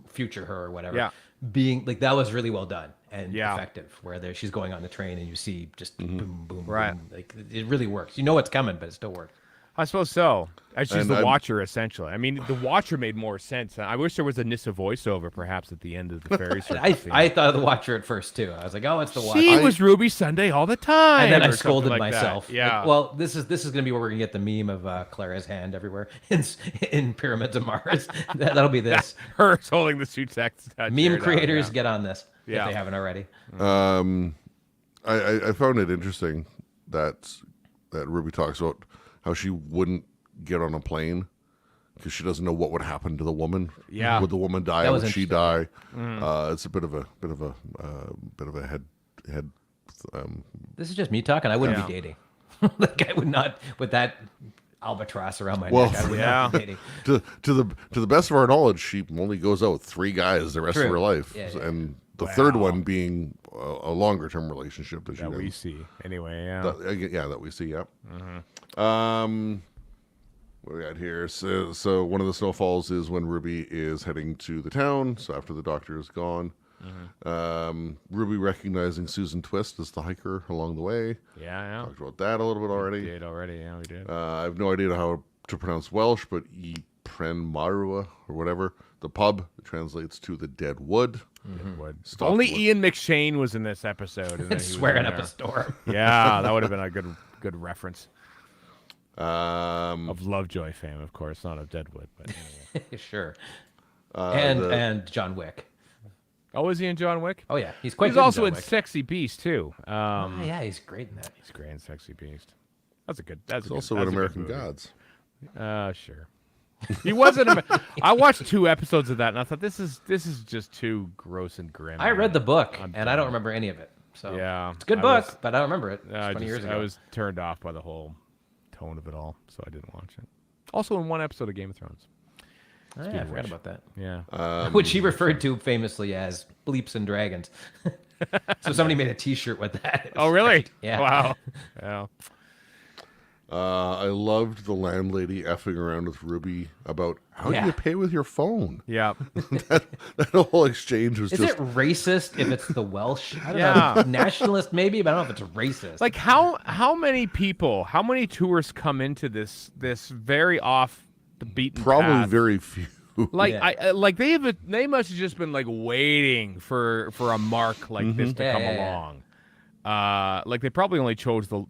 C: future her or whatever.
A: Yeah.
C: Being that was really well done and effective. Where she's going on the train and you see just boom, boom,
A: right.
C: Boom. It really works. You know what's coming, but it still works.
A: I suppose so. She's the Watcher, essentially. I mean, the Watcher made more sense. I wish there was a Nyssa voiceover, perhaps, at the end of the fairy circus.
C: I thought of the Watcher at first too. I was like, oh, it's the Watcher.
A: She was Ruby Sunday all the time.
C: And then I scolded myself.
A: That. Yeah.
C: Well, this is going to be where we're going to get the meme of Clara's hand everywhere in Pyramids of Mars. That'll be this.
A: Her holding the suit text.
C: Meme creators, get on this if
A: Yeah.
C: they haven't already.
B: I found it interesting that Ruby talks about how she wouldn't get on a plane because she doesn't know what would happen to the woman.
A: Yeah.
B: Would the woman die? Would she die? It's a bit of a head.
C: This is just me talking. I wouldn't be dating. I would not with that albatross around my neck. I would not be dating.
B: To the best of our knowledge, she only goes out with 3 guys the rest of her life, and the third one being a longer term relationship that
A: we see anyway.
B: That we see. Yeah. What we got here? So one of the snowfalls is when Ruby is heading to the town. So after the doctor is gone, Ruby recognizing Susan Twist as the hiker along the way.
A: Yeah.
B: Talked about that a little bit already.
A: We did already. Yeah, we did.
B: I have no idea how to pronounce Welsh, but Pren Marua or whatever. The pub translates to the Dead Wood.
A: Only Ian McShane was in this episode. And
C: swearing up a storm.
A: Yeah, that would have been a good reference.
B: Of
A: Lovejoy fame, of course, not of Deadwood, but anyway.
C: Sure. And John Wick.
A: Oh, is he in John Wick?
C: Oh yeah, he's quite.
A: He's
C: good
A: also
C: in
A: in Sexy Beast too.
C: Yeah, he's great in that.
A: He's great in Sexy Beast. That's
B: also in American Gods.
A: Sure. He wasn't. I watched 2 episodes of that, and I thought this is just too gross and grim.
C: I read the book, and I don't remember any of it. So it's a good book, but I don't remember it. It's 20 years ago.
A: I was turned off by the whole tone of it all, so I didn't watch it. Also, in 1 episode of Game of Thrones.
C: Oh, yeah, I forgot about that.
A: Yeah.
C: Which he referred to famously as bleeps and dragons. So somebody made a T-shirt with that.
A: Oh, really?
C: Great. Yeah.
A: Wow. Yeah.
B: I loved the landlady effing around with Ruby about how do you pay with your phone?
A: Yeah.
B: that whole exchange was
C: Is
B: just...
C: it racist if it's the Welsh? I don't know. Nationalist maybe, but I don't know if it's racist.
A: Like how many tourists come into this very off the beaten
B: Probably
A: path?
B: very few.
A: Like they must have just been waiting for a mark like this to come along. They probably only charged the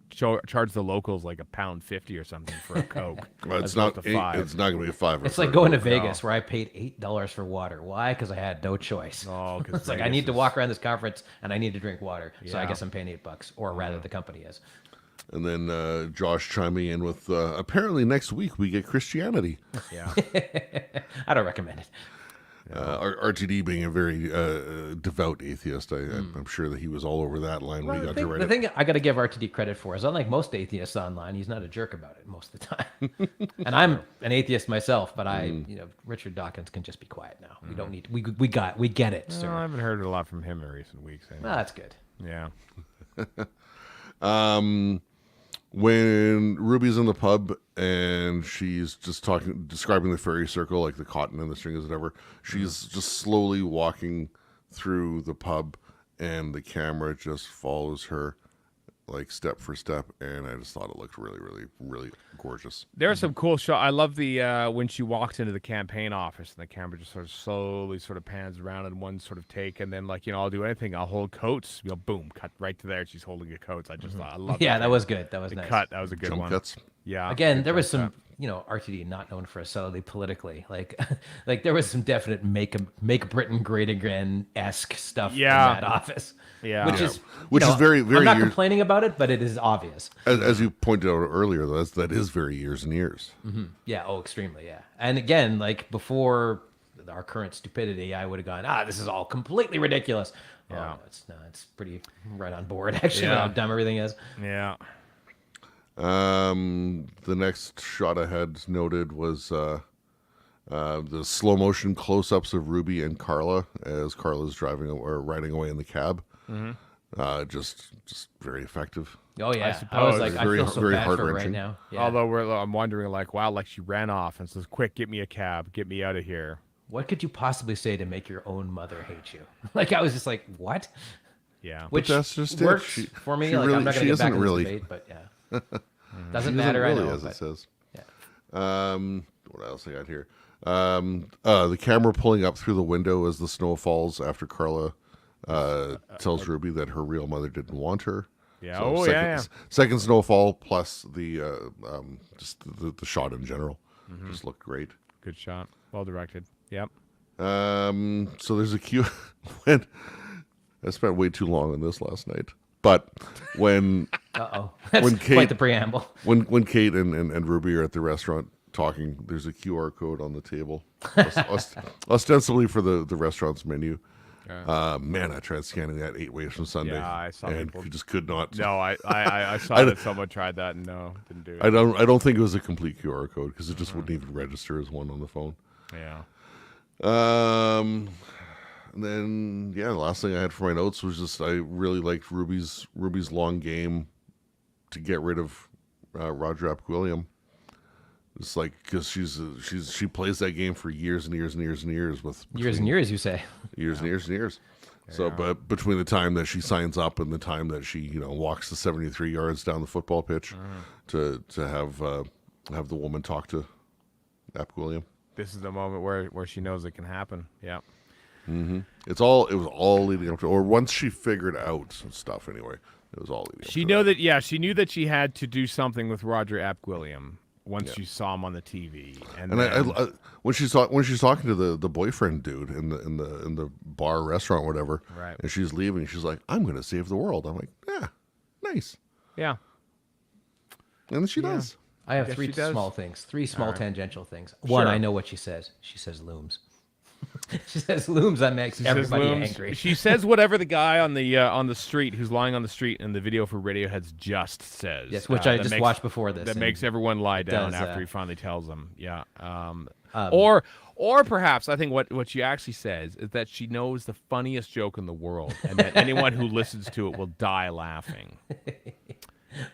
A: locals £1.50 or something for a Coke.
B: Well, it's not going to be a $5.
C: It's like going to Vegas where I paid $8 for water. Why? Because I had no choice.
A: Oh, because
C: it's I need to walk around this conference and I need to drink water. So I guess I'm paying $8, or rather the company is.
B: And then Josh chiming in with apparently next week we get Christianity.
A: Yeah.
C: I don't recommend it.
B: RTD being a very devout atheist, I'm sure that he was all over that line when he got to write
C: The
B: it.
C: thing I got to give RTD credit for is, unlike most atheists online, he's not a jerk about it most of the time. And I'm an atheist myself, but Richard Dawkins can just be quiet now. We don't need. We get it, sir.
A: I haven't heard a lot from him in recent weeks. Anyway.
C: Well, that's good.
A: Yeah.
B: When Ruby's in the pub and she's just describing the fairy circle, like the cotton and the strings, whatever, she's just slowly walking through the pub, and the camera just follows her, like step for step, and I just thought it looked really, really, really gorgeous.
A: There are some cool shots. I love the when she walks into the campaign office and the camera just sort of slowly sort of pans around in one sort of take, and then I'll do anything. I'll hold coats. Boom, cut right to there. She's holding the coats. I just thought I love.
C: Yeah, that was good. That was nice.
A: Cut. That was a good
B: Jump
A: one.
B: cuts.
A: Yeah.
C: Again, there was some, RTD not known for subtlety politically. Like there was some definite make Britain great again-esque stuff in that office.
A: Yeah.
B: Which
C: is
B: very, very.
C: I'm not complaining about it, but it is obvious.
B: As you pointed out earlier, that is very years and years.
C: Mm-hmm. Yeah. Oh, extremely. Yeah. And again, like before our current stupidity, I would have gone, this is all completely ridiculous.
A: Yeah.
C: Oh, it's pretty right on board actually. How dumb everything is.
A: Yeah.
B: The next shot I had noted was the slow motion close-ups of Ruby and Carla as Carla's driving or riding away in the cab. Mm-hmm. Just very effective.
C: Oh yeah,
A: I
C: was like,
B: very,
C: I feel so
B: very
C: bad for her right
B: heart-wrenching.
C: now. Yeah.
A: Although I'm wondering, wow, she ran off and says, "Quick, get me a cab, get me out of here."
C: What could you possibly say to make your own mother hate you? I was just like, what?
A: Yeah.
C: Which
B: that's just it.
C: works
B: She-
C: for me.
B: she
C: I'm
B: really-
C: not
B: she
C: going to get back
B: isn't
C: into
B: really-
C: this debate, but yeah. Doesn't
B: She
C: matter,
B: really,
C: I know.
B: as
C: but-
B: it says.
C: Yeah.
B: What else I got here? The camera pulling up through the window as the snow falls after Carla tells Ruby that her real mother didn't want her.
A: Yeah.
B: So second snowfall plus the just the shot in general just looked great.
A: Good shot. Well directed. Yep.
B: So there's a cue when I spent way too long on this last night, but when
C: That's
B: when Kate-
C: quite the preamble.
B: when Kate and Ruby are at the restaurant talking, there's a QR code on the table, ostensibly for the restaurant's menu. Man, I tried scanning that 8 ways from Sunday.
A: Yeah, I saw
B: and
A: people-
B: just could not.
A: No, I saw that someone tried that and no, didn't do it.
B: I don't think it was a complete QR code because it just wouldn't even register as one on the phone.
A: Yeah.
B: And then the last thing I had for my notes was just I really liked Ruby's long game to get rid of Roger Ap-William. It's like because she plays that game for years and years and years and years with
C: Years and years, you say.
B: years and years and years. So, but between the time that she signs up and the time that she walks the 73 yards down the football pitch to have the woman talk to Ap-William.
A: This is the moment where she knows it can happen. Yeah.
B: It was all leading up to, or once she figured out some stuff anyway, it was all leading up to
A: She knew that she had to do something with Roger Ap-William once she saw him on the TV. And
B: I when she's talking to the boyfriend dude in the bar restaurant whatever,
A: Right.
B: and she's leaving, she's like, I'm going to save the world. I'm like, yeah, nice.
A: yeah.
B: And then she does.
C: I have
A: Yes,
C: three
A: she does.
C: small things, three small tangential things. One,
A: Sure.
C: I know what she says. She says looms. She says looms. That makes everybody angry.
A: She says whatever the guy on the street who's lying on the street in the video for Radiohead's Just says.
C: Yes, which I
A: that
C: just
A: makes-
C: watched before this.
A: That
C: and
A: makes everyone lie down
C: does,
A: after he finally tells them. Yeah.
C: Um,
A: Or perhaps I think what she actually says is that she knows the funniest joke in the world, and that anyone who listens to it will die laughing.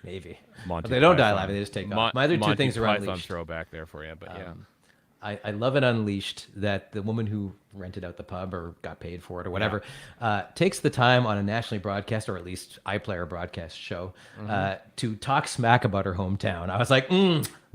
C: maybe.
A: Monty
C: But they don't die
A: Python.
C: laughing. They just take off. My other two
A: Monty
C: things are
A: Python
C: unleashed.
A: throwback there for you, but yeah.
C: I love it Unleashed that the woman who rented out the pub or got paid for it or whatever takes the time on a nationally broadcast or at least iPlayer broadcast show to talk smack about her hometown. I was like,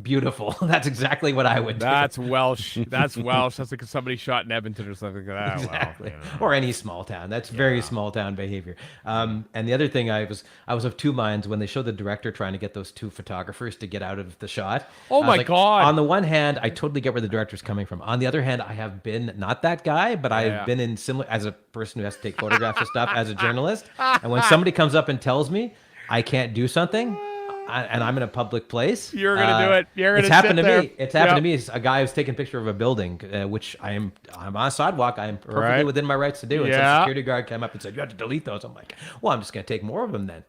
C: beautiful. That's exactly what I would do.
A: That's Welsh. That's Welsh. That's like if somebody shot in Edmonton or something like that.
C: Exactly.
A: Well,
C: Or any small town. That's very small town behavior. And the other thing, I was of two minds when they showed the director trying to get those two photographers to get out of the shot.
A: Oh
C: I was
A: my
C: like,
A: God.
C: On the one hand, I totally get where the director's coming from. On the other hand, I have been not that guy, but I've been in similar as a person who has to take photographs of stuff as a journalist. And when somebody comes up and tells me I can't do something, and I'm in a public place.
A: You're gonna do it. You're
C: It's
A: gonna
C: happened
A: sit
C: to
A: there.
C: me. It's happened to
A: Yep.
C: me. It's a guy who's taking a picture of a building, which I'm on a sidewalk. I'm perfectly
A: Right.
C: within my rights to do. And
A: Yeah.
C: some security guard came up and said, "You have to delete those." I'm like, "Well, I'm just gonna take more of them then."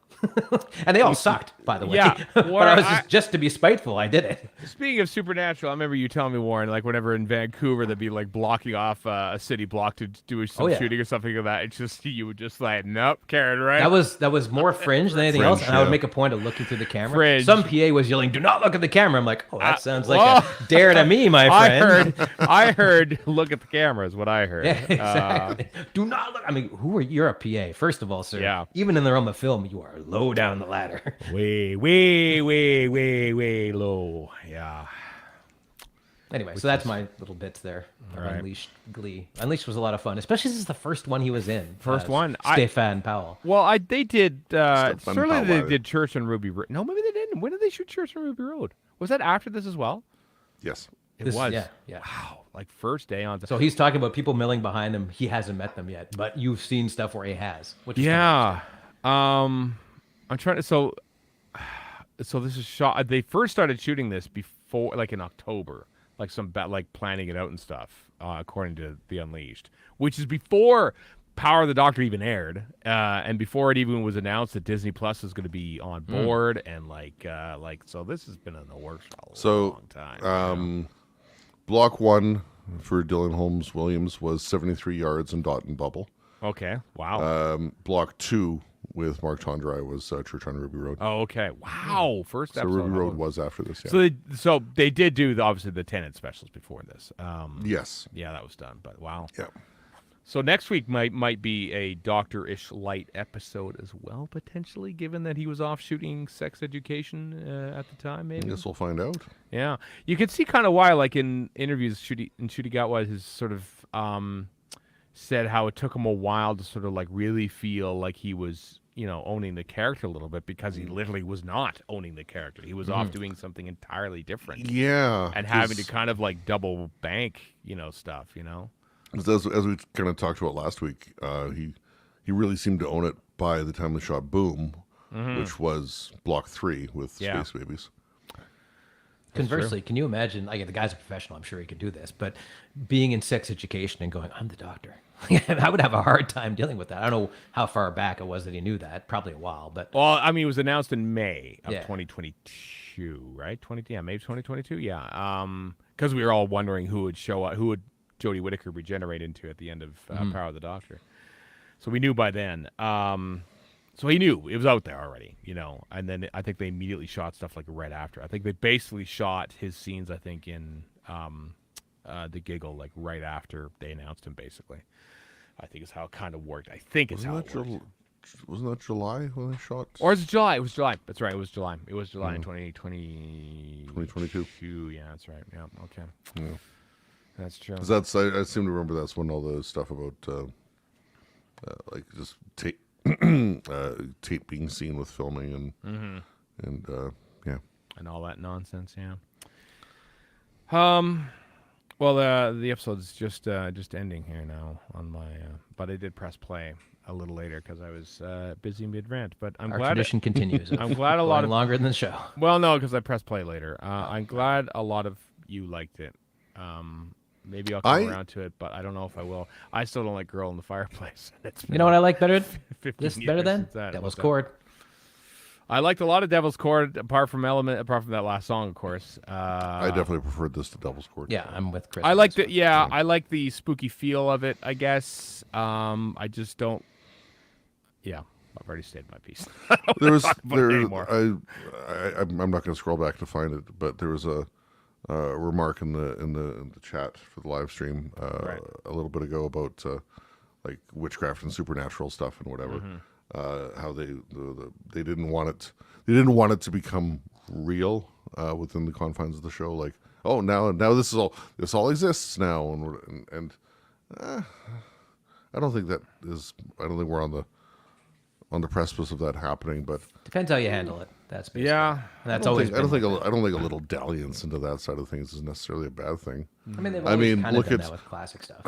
C: And they all sucked, by the way.
A: Yeah.
C: But
A: Warren,
C: I was just to be spiteful. I did it.
A: Speaking of supernatural, I remember you telling me, Warren, like whenever in Vancouver they'd be like blocking off a city block to do some
C: Oh, yeah.
A: shooting or something like that. It's just you would just like, nope, Karen, right?
C: That was more fringe than anything
B: Fringe,
C: else, and I would
B: yeah.
C: make a point of looking through the camera.
A: Fringe.
C: Some PA was yelling, "Do not look at the camera." I'm like, "Oh, that sounds like
A: whoa.
C: a dare to me, my friend."
A: I heard, look at the camera is what I heard.
C: Yeah, exactly. Do not look. I mean, who are you're a PA? First of all, sir.
A: Yeah.
C: Even in the realm of film, you are low down the ladder.
A: Way low. Yeah.
C: Anyway, so that's my little bits there. Of
A: right.
C: Unleashed Glee. Unleashed was a lot of fun, especially since it's the first one he was in.
A: First one.
C: Stefan Powell.
A: Well, they did. Certainly, they
B: Powell.
A: did Church on Ruby Road. No, maybe they didn't. When did they shoot Church on Ruby Road? Was that after this as well?
B: Yes.
A: It was.
C: Yeah.
A: Wow, like first day on.
C: So he's talking about people milling behind him. He hasn't met them yet, but you've seen stuff where he has. Which is
A: Yeah. I'm trying to. So this is shot. They first started shooting this before, like in October, like like planning it out and stuff, according to the Unleashed, which is before Power of the Doctor even aired, and before it even was announced that Disney Plus is going to be on board, and so this has been in the works for a long time.
B: Block 1 for Dylan Holmes Williams was 73 yards in Dot and Bubble.
A: Okay. Wow.
B: Block 2 with Mark Tondrai was Church on Ruby Road.
A: Oh, okay. Wow. First
B: So
A: episode.
B: Ruby Road was after this. Yeah.
A: So they did do obviously the Tenet specials before this.
B: Yes.
A: Yeah, that was done. But wow.
B: Yeah.
A: So next week might be a Doctor-ish light episode as well, potentially, given that he was off shooting Sex Education at the time. Maybe.
B: I guess we'll find out.
A: Yeah, you can see kind of why, like in interviews, Ncuti Gatwa has sort of said how it took him a while to sort of like really feel like he was, owning the character a little bit, because he literally was not owning the character. He was off doing something entirely different.
B: Yeah.
A: And having to kind of like double bank, stuff,
B: As we kind of talked about last week, he really seemed to own it by the time they shot Boom, which was Block 3 with Space Babies.
C: Conversely, can you imagine, like, the guy's a professional, I'm sure he could do this, but being in Sex Education and going, "I'm the doctor." I would have a hard time dealing with that. I don't know how far back it was that he knew that. Probably a while, but...
A: Well, I mean, it was announced in May of
C: Yeah.
A: 2022, right? May 2022, yeah. Because we were all wondering who would show up, who would Jodie Whittaker regenerate into at the end of Power of the Doctor. So we knew by then. So he knew it was out there already, And then I think they immediately shot stuff like right after. I think they basically shot his scenes, I think, in The Giggle, like right after they announced him, basically. I think is how it kind of worked. I think it's how it worked.
B: Wasn't that July when they shot?
A: Or is it July? It was July. That's right. It was July. It was July in
B: 2022.
A: Yeah, that's right. Yeah. Okay.
B: Yeah.
A: That's true.
B: 'Cause I seem to remember that's when all the stuff about like just Tate being seen with filming and yeah.
A: And all that nonsense. Yeah. Well, the episode's just ending here now on my. But I did press play a little later because I was busy mid-rant. But I'm
C: Our
A: glad
C: tradition continues.
A: I'm glad a lot of
C: longer than the show.
A: Well, no, because I pressed play later. I'm glad a lot of you liked it. Maybe I'll come around to it, but I don't know if I will. I still don't like Girl in the Fireplace.
C: You know what I like better?
A: 15
C: This
A: years
C: better than
A: since that.
C: Devil's
A: What's that?
C: Chord.
A: I liked a lot of Devil's Chord, apart from that last song, of course.
B: I definitely preferred this to Devil's Chord.
C: Yeah, I'm with Chris.
A: I
C: on
A: like
C: this
A: the
C: one.
A: I like the spooky feel of it, I guess. I just don't. Yeah, I've already stated my piece.
B: I'm not going to scroll back to find it, but there was a remark in the chat for the live stream
A: Right.
B: a little bit ago about like witchcraft and supernatural stuff and whatever. How they didn't want it. They didn't want it to become real within the confines of the show. Like, oh, now this all exists now, and I don't think that is. I don't think we're on the precipice of that happening. But
C: Depends how you handle it. That's basically.
A: Yeah.
C: And that's always.
B: I don't think a little dalliance into that side of things is necessarily a bad thing.
C: I mean, they've always kind of
B: look
C: done
B: at
C: that with classic stuff.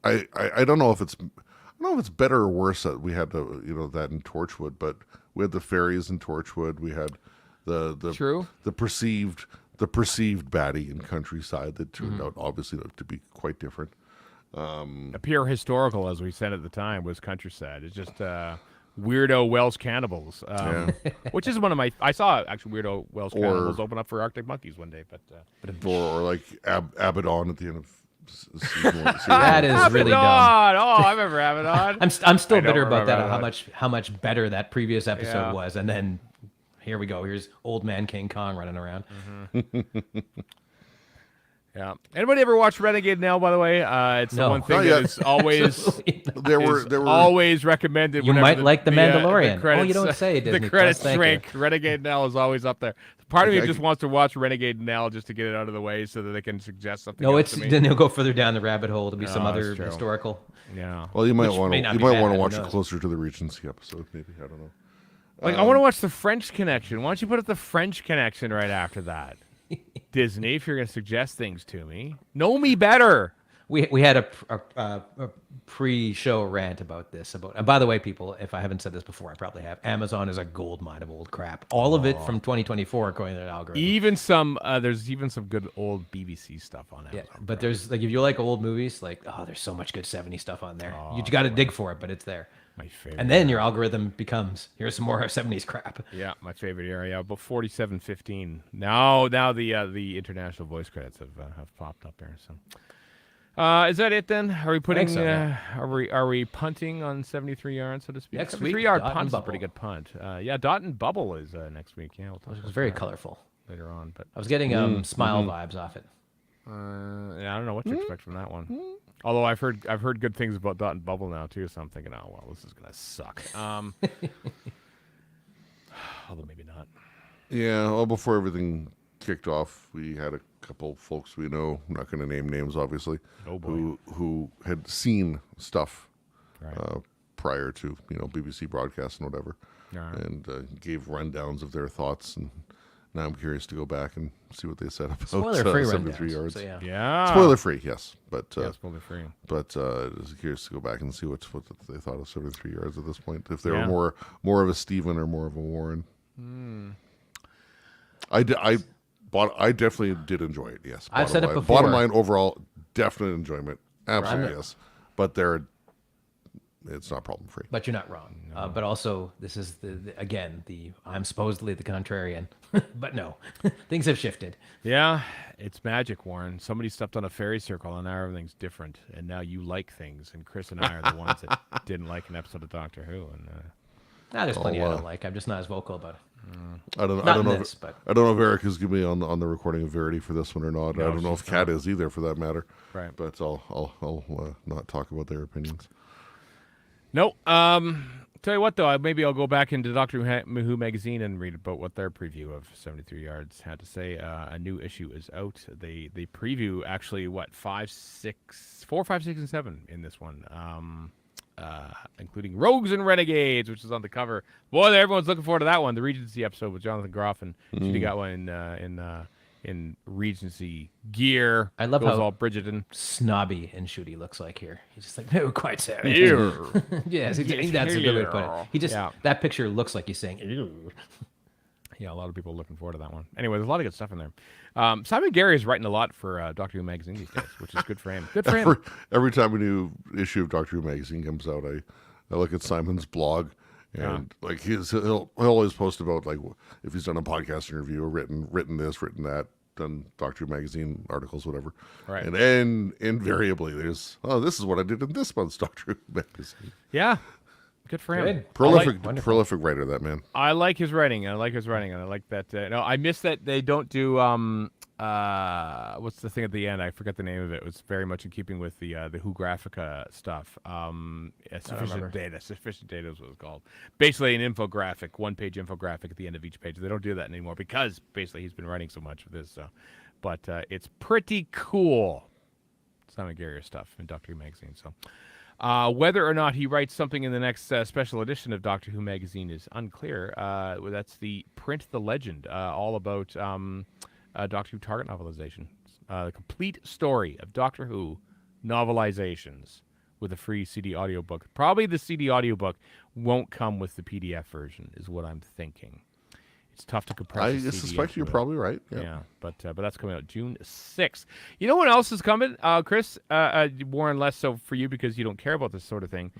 B: I don't know if it's better or worse that we had that in Torchwood, but we had the fairies in Torchwood. We had the
A: True.
B: the perceived baddie in Countryside that turned out obviously to be quite different.
A: A pure historical, as we said at the time, was Countryside. It's just weirdo Welsh cannibals, which is one of my. I saw actually weirdo Welsh cannibals open up for Arctic Monkeys one day, but
B: or like Abaddon at the end of season one.
C: That is really dumb.
A: Oh, I remember Abaddon.
C: I'm still
A: I don't
C: bitter about that.
A: remember
C: How much better that previous episode
A: Yeah.
C: was, and then here we go. Here's old man King Kong running around.
A: Yeah. Anybody ever watch Renegade Now? By the way, it's the
C: No.
A: one thing
B: Not
A: that
B: yet.
A: is always
B: There were
A: always recommended.
C: You
A: whenever
C: might like The Mandalorian.
A: credits,
C: Oh, you don't say, Disney
A: The
C: Plus,
A: credits
C: thank you.
A: rank. Renegade Now is always up there. Part of me
B: Okay.
A: just wants to watch Renegade Now just to get it out of the way so that they can suggest something.
C: No,
A: else
C: it's
A: to me.
C: then he'll go further down the rabbit hole to be some
A: No,
C: other
A: that's true.
C: historical.
A: Yeah.
B: Well, you might
C: Which
B: want
C: may
B: to
C: not
B: you
C: be
B: might
C: bad,
B: want to
C: who
B: watch it
C: knows?
B: closer to the Regency episode. Maybe I don't know.
A: Like I want to watch the French Connection. Why don't you put up the French Connection right after that? Disney, if you're going to suggest things to me, know me better.
C: We had a pre-show rant about this. And by the way, people, if I haven't said this before, I probably have. Amazon is a gold mine of old crap. All of it from 2024, according to their algorithm.
A: Even some, there's even some good old BBC stuff on
C: Yeah,
A: Amazon.
C: but there's like if you like old movies, like there's so much good 70s stuff on there. You got to dig for it, but it's there.
A: My favorite.
C: And then your algorithm becomes here's some more 70s crap.
A: Yeah, my favorite area, about 47:15. Now the international voice credits have popped up there. So, is that it then? Are we putting?
C: so, yeah.
A: Are we punting on 73 yards, so to speak?
C: Next
A: 73
C: week,
A: yard
C: Dot and
A: punt's a
C: Bubble.
A: pretty good punt. Yeah, Dot and Bubble is next week. Yeah, we'll talk
C: It was
A: about
C: very
A: that
C: colorful.
A: later on. But
C: I was getting smile vibes off it.
A: yeah, I don't know what to expect from that one. Although I've heard good things about Dot and Bubble now too, so I'm thinking, oh well, this is gonna suck. Although maybe not.
B: Yeah, well, before everything kicked off, we had a couple folks we know, I'm not going to name names, obviously,
A: Oh, boy.
B: who had seen stuff
A: Right.
B: prior to BBC broadcast and whatever,
A: Right.
B: and gave rundowns of their thoughts. And now I'm curious to go back and see what they said about
C: Spoiler-free
B: 73
C: rundowns.
B: yards.
C: So yeah.
A: Yeah.
B: Spoiler free, yes, but
A: Yeah, spoiler free.
B: but I was curious to go back and see what they thought of 73 yards at this point. If they
A: Yeah.
B: were more of a Stephen or more of a Warren. I definitely did enjoy it. Yes,
C: I've said it
B: line.
C: before.
B: Bottom line, overall, definite enjoyment. Absolutely,
C: Right.
B: yes. But it's not problem free.
C: But you're not wrong. But also, this is again I'm supposedly the contrarian, but no, things have shifted.
A: Yeah, it's magic, Warren. Somebody stepped on a fairy circle, and now everything's different. And now you like things, and Chris and I are the ones that didn't like an episode of Doctor Who. And
C: There's plenty I
B: wow.
C: don't like. I'm just not as vocal about it.
B: I don't
C: Not in
B: know.
C: this, but
B: I don't know if Eric is going to be on the recording of Verity for this one or not.
A: No,
B: I don't know if
A: she's
B: Kat is either, for that matter.
A: Right.
B: But I'll not talk about their opinions.
A: no, tell you what though, maybe I'll go back into Doctor Who magazine and read about what their preview of 73 Yards had to say. A new issue is out. They preview actually 4, 5, 6, and 7 in this one. Including Rogues and Renegades, which is on the cover. Boy, everyone's looking forward to that one. The Regency episode with Jonathan Groff, and she got one in Regency gear.
C: I love
A: Goes
C: how-
A: all Bridgerton.
C: snobby and shooty looks like here. He's just like, no, quite so.
A: Ew.
C: Yes, that's a good way to put it. He just
A: Yeah.
C: that picture looks like he's saying, ew.
A: Yeah, a lot of people are looking forward to that one. Anyway, there's a lot of good stuff in there. Simon Gary is writing a lot for Doctor Who magazine these days, which is good for him. Good for him.
B: Every time a new issue of Doctor Who magazine comes out, I look at Simon's blog, and like he'll always post about like if he's done a podcast interview or written this, written that, done Doctor Who magazine articles, whatever.
A: Right.
B: And invariably there's this is what I did in this month's Doctor Who magazine.
A: Yeah, good for him.
C: Good.
B: Prolific writer, that man.
A: I like his writing. I like that. No, I miss that they don't do what's the thing at the end? I forget the name of it. It was very much in keeping with the Who Graphica stuff. Sufficient data. Sufficient data is what it's called. Basically, an infographic, one-page infographic at the end of each page. They don't do that anymore because basically he's been writing so much of this. So, but it's pretty cool. Simon Guerrier stuff in Doctor Who magazine. So. Whether or not he writes something in the next special edition of Doctor Who magazine is unclear. That's the Print the Legend, all about Doctor Who Target novelization. The complete story of Doctor Who novelizations with a free CD audiobook. Probably the CD audiobook won't come with the PDF version, is what I'm thinking. It's tough to compress.
B: I
A: a CD
B: suspect
A: into
B: you're
A: it.
B: probably right. Yeah.
A: Yeah, but that's coming out June 6th. You know what else is coming, Chris? Warren, less so for you because you don't care about this sort of thing.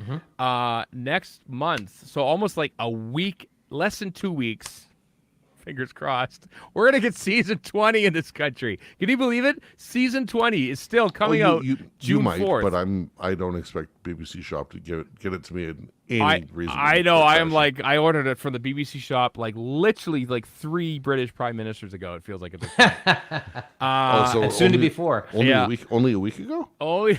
A: Next month, so almost like a week, less than 2 weeks. Fingers crossed. We're gonna get season 20 in this country. Can you believe it? Season 20 is still coming out June 4th.
B: But I don't expect BBC Shop to get it to me in any reason.
A: I know. I am like, I ordered it from the BBC Shop like literally like 3 British prime ministers ago. It feels like at this point.
B: So
C: and soon to be 4.
B: Only a week ago.
A: Only a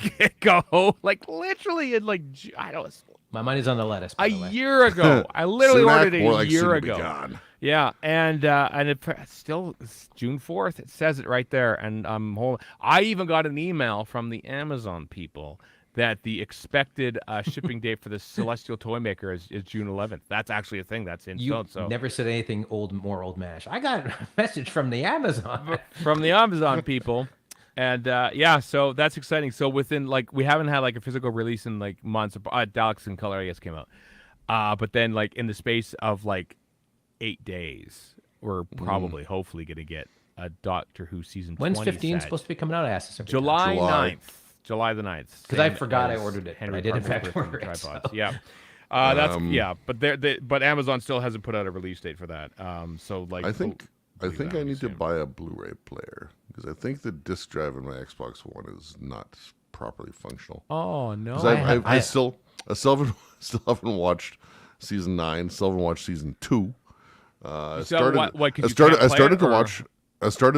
A: week ago, like literally in like I don't know,
C: My money's on the lettuce. By
A: a
C: the way.
A: year ago. I literally
B: Sunak,
A: ordered it
B: more
A: a
B: like
A: year
B: soon to be
A: ago.
B: gone.
A: Yeah, and it's still it's June 4th. It says it right there, and I even got an email from the Amazon people that the expected shipping date for the Celestial Toy Maker is June 11th. That's actually a thing that's in
C: You
A: stone. So
C: never said anything more old mash. I got a message from the Amazon.
A: from the Amazon people. And yeah, so that's exciting. So within like we haven't had like a physical release in like months. Daleks in Color, I guess, came out. But then like in the space of like 8 days, we're probably hopefully gonna get a Doctor Who season 20
C: When's 15
A: set.
C: supposed to be coming out? I asked this every
A: July
B: July.
A: 9th. July the 9th.
C: Because I
A: Same
C: forgot I
A: as
C: ordered it, but
A: Henry
C: I did in
A: Parker from
C: February,
A: Tripods.
C: so.
A: Yeah. That's yeah, but Amazon still hasn't put out a release date for that. So like
B: I think I need to
A: soon.
B: buy a Blu-ray player because I think the disc drive in my Xbox One is not properly functional.
A: Oh no.
B: 'Cause I still haven't watched season 9. Still haven't watched season 2. I started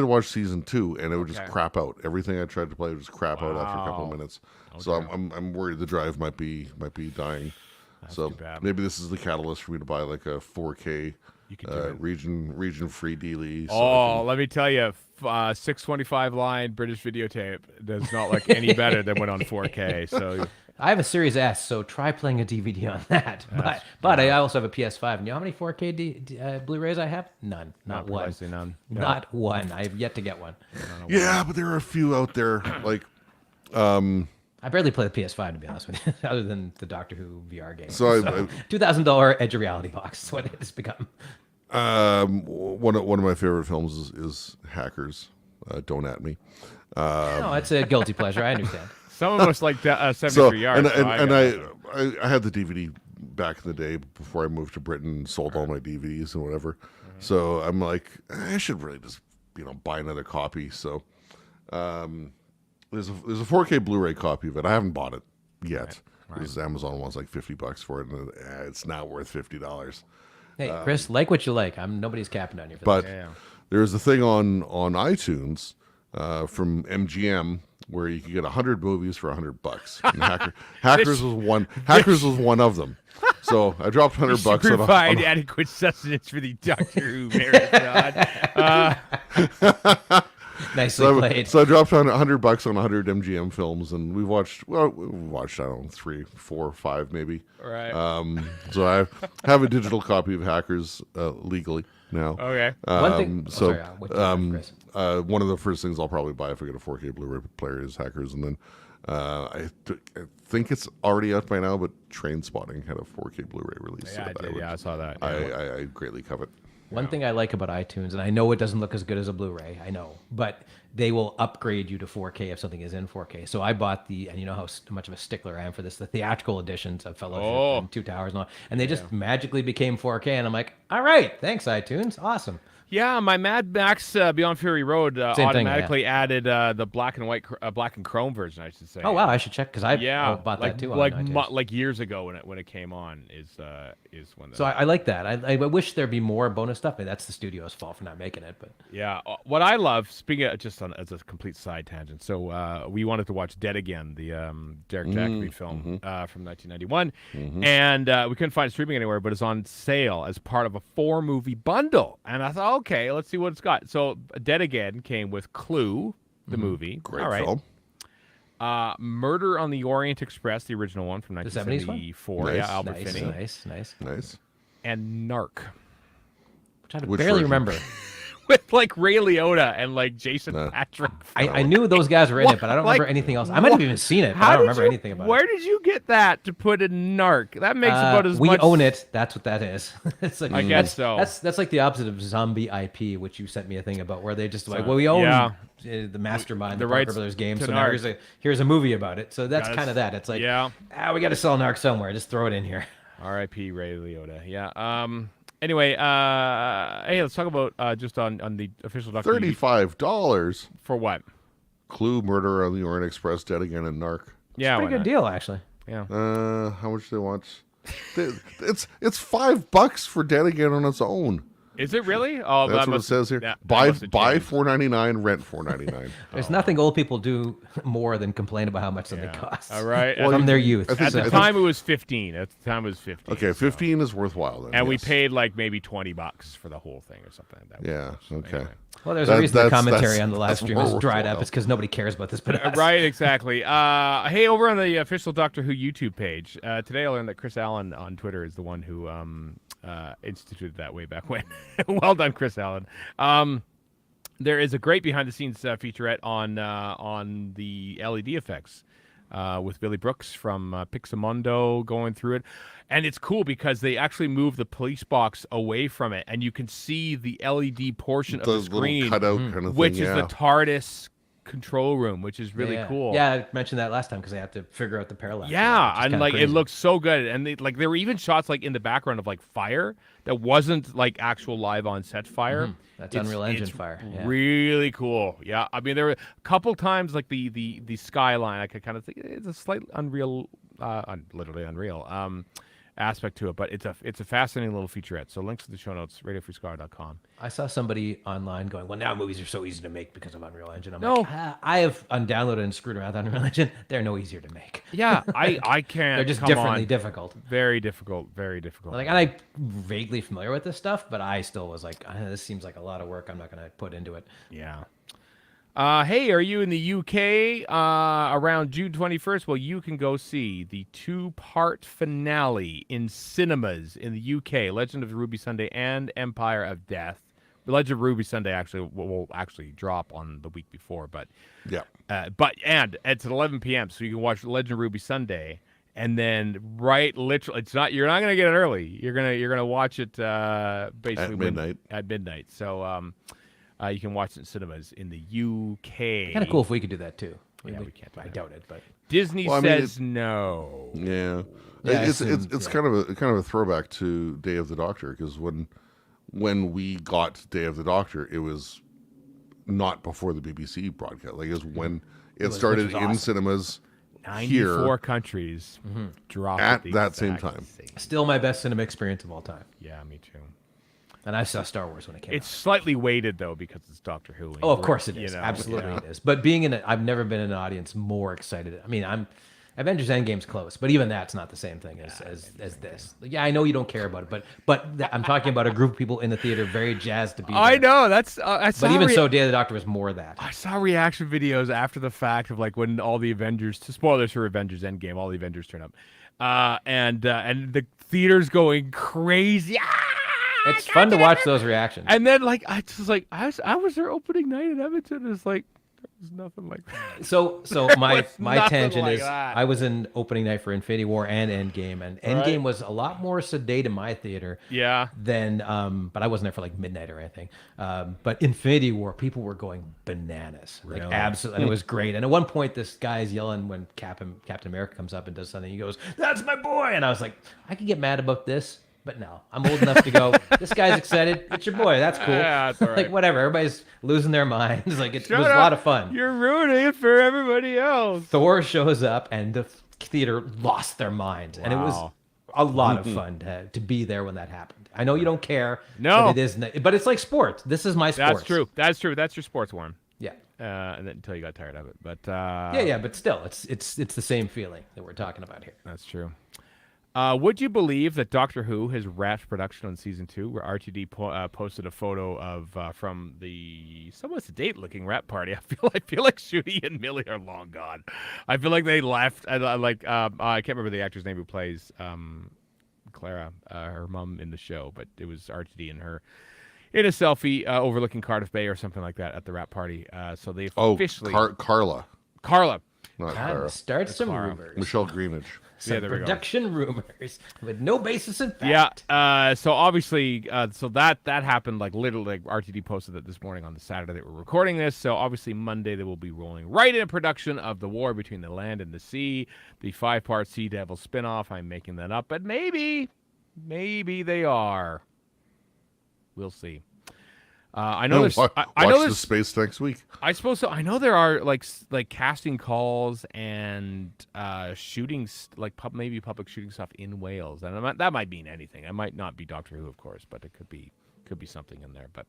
B: to watch season 2, and it would just crap out. Everything I tried to play would just crap out after a couple of minutes. So I'm worried the drive might be dying. So
A: too bad.
B: maybe this is the catalyst for me to buy like a 4K region free dealie. So
A: Let me tell you, 625 line British videotape does not look any better than when on 4K. So
C: I have a Series S, so try playing a DVD on that. But I also have a PS5. And you know how many 4K Blu-rays I have? None. Not one.
A: precisely none. No.
C: Not one. I have yet to get one.
B: yeah, but there are a few out there like.
C: I barely play the PS5 to be honest with you, other than the Doctor Who VR game.
B: So
C: $2,000 Edge of Reality box is what it has become.
B: One of my favorite films is Hackers. Don't at me.
C: No, it's a guilty pleasure. I understand.
A: Some of us like 73 yards.
B: I had the DVD back in the day before I moved to Britain and sold all my DVDs and whatever. So I'm like, I should really just buy another copy. So there's a 4K Blu-ray copy of it. I haven't bought it yet. Because Amazon wants like $50 for it, and it's not worth $50.
C: Hey, Chris, like what you like. Nobody's capping on you for
B: But
C: this.
B: there's a thing on iTunes from MGM where you could get 100 movies for $100. And Hackers was one. Hackers was one of them. So I dropped $100 on
A: provide adequate sustenance for the Doctor Who marathon.
C: Nicely played.
B: So I dropped on $100 on 100 MGM films, and we watched I don't know 3, 4, 5 maybe.
A: Right.
B: So I have a digital copy of Hackers legally now.
A: Okay.
C: One thing. Chris?
B: One of the first things I'll probably buy if I get a 4K Blu-ray player is Hackers, and then I think it's already out by now, but Trainspotting had a 4K Blu-ray release.
A: Yeah, I did. I saw that.
B: I greatly covet.
C: One thing I like about iTunes, and I know it doesn't look as good as a Blu-ray, I know, but they will upgrade you to 4K if something is in 4K. So I bought and you know how much of a stickler I am for this, the theatrical editions of Fellowship and Two Towers and all, and they just magically became 4K, and I'm like, all right, thanks iTunes, awesome.
A: Yeah, my Mad Max Beyond Fury Road automatically added the black and white, black and chrome version, I should say.
C: Oh wow, I should check because I bought
A: like,
C: that too. On
A: like
C: iTunes.
A: like years ago when it came on is when.
C: So I like that. I wish there'd be more bonus stuff. Maybe that's the studio's fault for not making it, but
A: yeah, what I love, speaking of, just as a complete side tangent. So we wanted to watch Dead Again, the Derek Jacobi film from 1991, and we couldn't find it streaming anywhere, but it's on sale as part of a 4-movie bundle. And I thought, okay, let's see what it's got. So Dead Again came with Clue, the movie.
B: Great
A: All right.
B: film.
A: Murder on the Orient Express, the original one from 1974.
B: Nice.
A: Yeah, Albert Finney.
C: nice.
B: Nice.
A: And Narc.
C: Which I
B: Which
C: barely
B: version?
C: remember.
A: with like Ray Liotta and like Jason
B: Nah.
A: Patrick.
C: I knew those guys were in it, but I don't remember
A: Like,
C: anything else. I might have even seen it, but I don't remember anything about
A: where
C: it.
A: did you get that to put in Narc? That makes about as
C: We
A: much.
C: own it. That's what that is. It's like,
A: I guess so.
C: That's like the opposite of zombie IP, which you sent me a thing about, where they just like, well, we own
A: yeah.
C: the mastermind,
A: The
C: the Parker
A: rights
C: Brothers game,
A: to
C: so now
A: Narc.
C: here's a movie about it. So that's
A: Gotta
C: kind of that. It's like,
A: yeah.
C: we got to sell Narc somewhere. Just throw it in here.
A: R.I.P. Ray Liotta. Yeah. Anyway, hey, let's talk about just on the official Doctor Who.
B: $35.
A: For what?
B: Clue, Murder on the Orient Express, Dead Again, and Narc.
A: Yeah,
C: Pretty
A: why
C: good
A: not?
C: deal, actually.
A: Yeah.
B: How much do they want? It's $5 for Dead Again on its own.
A: Is it really? Oh,
B: That's
A: that
B: what it
A: must-
B: says here.
A: that
B: Buy
A: must have changed.
B: $4.99, rent $4.99.
C: There's nothing old people do more than complain about how much something costs.
A: All right.
C: From their youth.
B: I think-
A: At the time, it was 15. At the time, it was 15.
B: Okay, 15 is worthwhile then.
A: And we
B: yes.
A: paid like maybe $20 for the whole thing or something like that.
B: Yeah. Okay.
A: Anyway.
C: Well, there's
B: That-
C: a reason the
B: that's-
C: commentary
B: that's-
C: on the live
B: that's
C: stream
B: more
C: is dried
B: worthwhile.
C: up. It's because nobody cares about this but us.
A: Right, exactly. Hey, over on the official Doctor Who YouTube page, today I learned that Chris Allen on Twitter is the one who instituted that way back when. Well done, Chris Allen. There is a great behind-the-scenes featurette on the LED effects with Billy Brooks from Pixamondo going through it. And it's cool because they actually move the police box away from it, and you can see the LED portion of the
B: little
A: screen,
B: cutout kind of
A: which
B: thing,
A: is
B: yeah.
A: the TARDIS control room, which is really cool.
C: Yeah, I mentioned that last time because they have to figure out the parallax.
A: Yeah,
C: which is
A: and
C: kinda
A: like it
C: crazy.
A: looks so good, and there were even shots like in the background of like fire that wasn't like actual live on set fire.
C: That's Unreal Engine
A: it's
C: fire. Yeah.
A: Really cool. Yeah, I mean there were a couple times like the skyline. I could kind of think it's a slight unreal, literally unreal aspect to it, but it's a fascinating little featurette. So links to the show notes, radiofreescar.com.
C: I saw somebody online going, well, now movies are so easy to make because of Unreal Engine. I'm
A: No.
C: like, I have undownloaded and screwed around with Unreal Engine. They're no easier to make.
A: Yeah, I can't.
C: They're just
A: come
C: differently
A: on.
C: difficult.
A: Very difficult. Very difficult.
C: Like, and I'm vaguely familiar with this stuff, but I still was like, this seems like a lot of work I'm not going to put into it.
A: Yeah. Hey, are you in the UK around June 21st? Well, you can go see the 2-part finale in cinemas in the UK, Legend of Ruby Sunday and Empire of Death. Legend of Ruby Sunday actually will actually drop on the week before, but
B: Yeah.
A: and it's at 11 p.m. so you can watch Legend of Ruby Sunday, and then literally you're not gonna get it early. You're gonna watch it basically
B: At midnight.
A: at midnight. So you can watch it in cinemas in the UK.
C: Kind of cool if we could do that too.
A: Yeah, we can't do
C: I
A: that.
C: doubt it, but
A: Disney
B: Well, I mean,
A: says no.
B: Yeah.
C: Yeah, I
B: it's
C: assume,
B: kind of a throwback to Day of the Doctor, because when we got Day of the Doctor, it was not before the BBC broadcast. Like, it was when it started
C: which was
B: in
C: awesome.
B: cinemas
A: 94
B: here
A: countries dropped
B: at
A: the
B: that same
A: exact
B: time.
C: still my best cinema experience of all time.
A: Yeah, me too.
C: And I saw Star Wars when it came
A: It's
C: out.
A: slightly weighted though because it's Doctor Who.
C: Oh, of course it
A: You
C: is.
A: know,
C: Absolutely
A: yeah.
C: it is. But being I've never been in an audience more excited. I mean, Avengers Endgame's close, but even that's not the same thing as this. Like, yeah, I know you don't care about it, but I'm talking about a group of people in the theater very jazzed to be there.
A: I know that's.
C: But even so, Day of the Doctor was more that.
A: I saw reaction videos after the fact of like when all the Avengers, spoilers for Avengers Endgame, all the Avengers turn up, and the theater's going crazy.
C: It's fun to watch those reactions.
A: And then like I was there opening night in Edmonton. It's like there was nothing like that.
C: So my
A: was
C: my
A: nothing
C: tangent
A: like
C: is
A: that.
C: I was in opening night for Infinity War and Endgame, and Endgame was a lot more sedate in my theater.
A: Yeah.
C: Than but I wasn't there for like midnight or anything. But Infinity War, people were going bananas, like
A: Really?
C: absolutely, and it was great. And at one point, this guy's yelling when Captain America comes up and does something. He goes, "That's my boy!" And I was like, I could get mad about this. But no, I'm old enough to go, this guy's excited. It's your boy. That's cool.
A: Yeah, that's all right.
C: Like, whatever. Everybody's losing their minds. Like, it
A: Shut
C: was a
A: up.
C: lot of fun.
A: You're ruining it for everybody else.
C: Thor shows up, and the theater lost their minds. And it was
A: Wow.
C: a lot of fun to be there when that happened. I know you don't care.
A: No.
C: But it is. But it's like sports. This is my sports.
A: That's true. That's true. That's your sports one.
C: Yeah.
A: And then until you got tired of it, but
C: Yeah, but still, it's the same feeling that we're talking about here.
A: that's true. Would you believe that Doctor Who has wrapped production on season 2, where RTD posted a photo of from the somewhat sedate-looking wrap party? I feel like Shooty and Millie are long gone. I feel like they left. I can't remember the actor's name who plays Clara, her mom in the show, but it was RTD and her in a selfie overlooking Cardiff Bay or something like that at the wrap party. So they
B: Oh,
A: officially
B: Carla,
A: Carla.
B: not
C: Time
B: Clara.
C: to start some
A: Clara.
C: rumors.
B: Michelle Greenidge.
C: Some
A: there we go.
C: production rumors with no basis in fact.
A: Yeah. So obviously, so that happened like literally. Like RTD posted that this morning on the Saturday that we're recording this. So obviously Monday they will be rolling right into production of The War Between the Land and the Sea, the 5-part Sea Devil spinoff. I'm making that up, but maybe they are. We'll see. I know there's.
B: Watch
A: I know
B: the
A: there's.
B: space next week.
A: I suppose so. I know there are like casting calls and shootings, like maybe public shooting stuff in Wales, and that might mean anything. It might not be Doctor Who, of course, but it could be something in there. But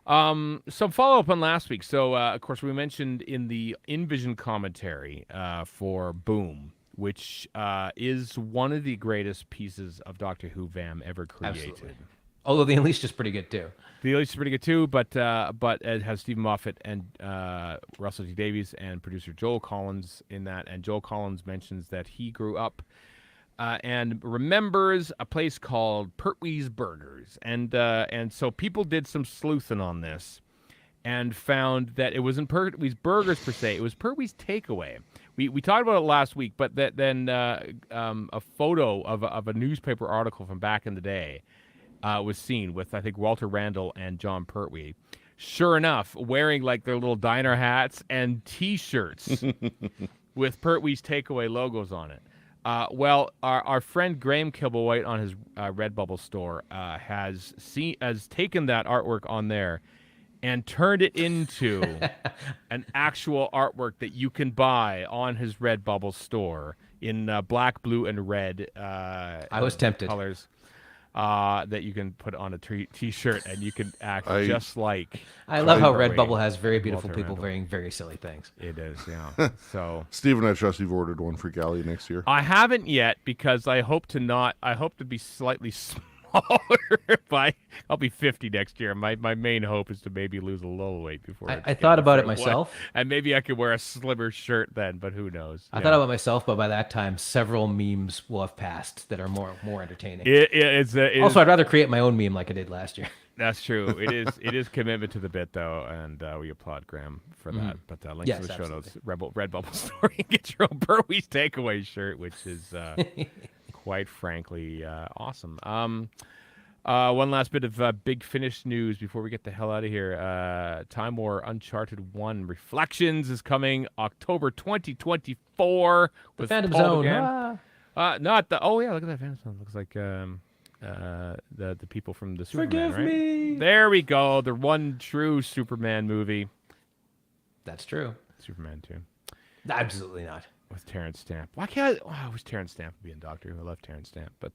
A: some follow up on last week. So of course we mentioned in the InVision commentary for Boom, which is one of the greatest pieces of Doctor Who VAM ever created.
C: Absolutely. Although the Unleashed is pretty good too.
A: The Unleashed is pretty good too, but it has Stephen Moffat and Russell T Davies and producer Joel Collins in that. And Joel Collins mentions that he grew up and remembers a place called Pertwee's Burgers, and so people did some sleuthing on this and found that it wasn't Pertwee's Burgers per se; it was Pertwee's Takeaway. We talked about it last week, but then a photo of a newspaper article from back in the day. Was seen with, I think, Walter Randall and John Pertwee. Sure enough, wearing like their little diner hats and T-shirts with Pertwee's Takeaway logos on it. Well, our friend Graham Kibblewhite on his Redbubble store has taken that artwork on there and turned it into an actual artwork that you can buy on his Redbubble store in black, blue, and red.
C: I was tempted.
A: Colors. That you can put on a T-shirt and you can act just like.
C: I love how
A: Pertwee.
C: Redbubble has very beautiful
A: Walter
C: people
A: Randall.
C: wearing very silly things.
A: It is, yeah. So
B: Stephen, I trust you've ordered one for Galley next year.
A: I haven't yet because I hope to be slightly smaller. I'll be 50 next year. My main hope is to maybe lose a little weight before.
C: I thought about it myself.
A: And maybe I could wear a slimmer shirt then, but who knows?
C: I thought about myself, but by that time, several memes will have passed that are more entertaining.
A: It's
C: Also, I'd rather create my own meme like I did last year.
A: That's true. It is commitment to the bit though, and we applaud Graham for that. But links
C: Yes,
A: to the show
C: absolutely.
A: notes, Redbubble store. You get your own Pertwee's Takeaway shirt, which is quite frankly awesome. One last bit of Big Finish news before we get the hell out of here. Time War Uncharted 1 Reflections is coming October 2024 with
C: Phantom
A: Paul
C: Zone.
A: McGann. Not the. Oh yeah, look at that Phantom Zone. Looks like the people from the Superman.
C: Forgive
A: right?
C: me.
A: There we go. The one true Superman movie.
C: That's true.
A: Superman 2
C: Absolutely not.
A: with Terrence Stamp. Why can't I wish Terrence Stamp would be in Doctor Who. I love Terrence Stamp, but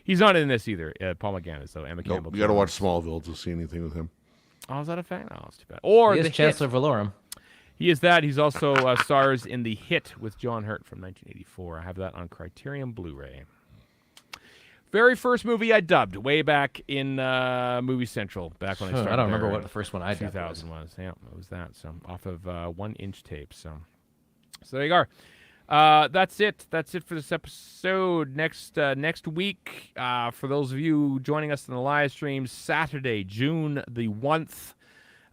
A: he's not in this either. Paul McGann is though. Emma Campbell.
B: You got to watch Smallville to see anything with him.
A: Oh, is that a fact? Oh, it's too bad. Or
C: He
A: the
C: is Chancellor Valorum.
A: He is that. He's also stars in The Hit with John Hurt from 1984. I have that on Criterion Blu-ray. Very first movie I dubbed way back in Movie Central, back when I started.
C: I don't remember
A: there
C: what
A: in
C: the first one I dubbed
A: 2000 was. Yeah, it was that. So off of 1-inch tape. So there you go. That's it. That's it for this episode. Next week, for those of you joining us in the live stream, Saturday, June the 1st,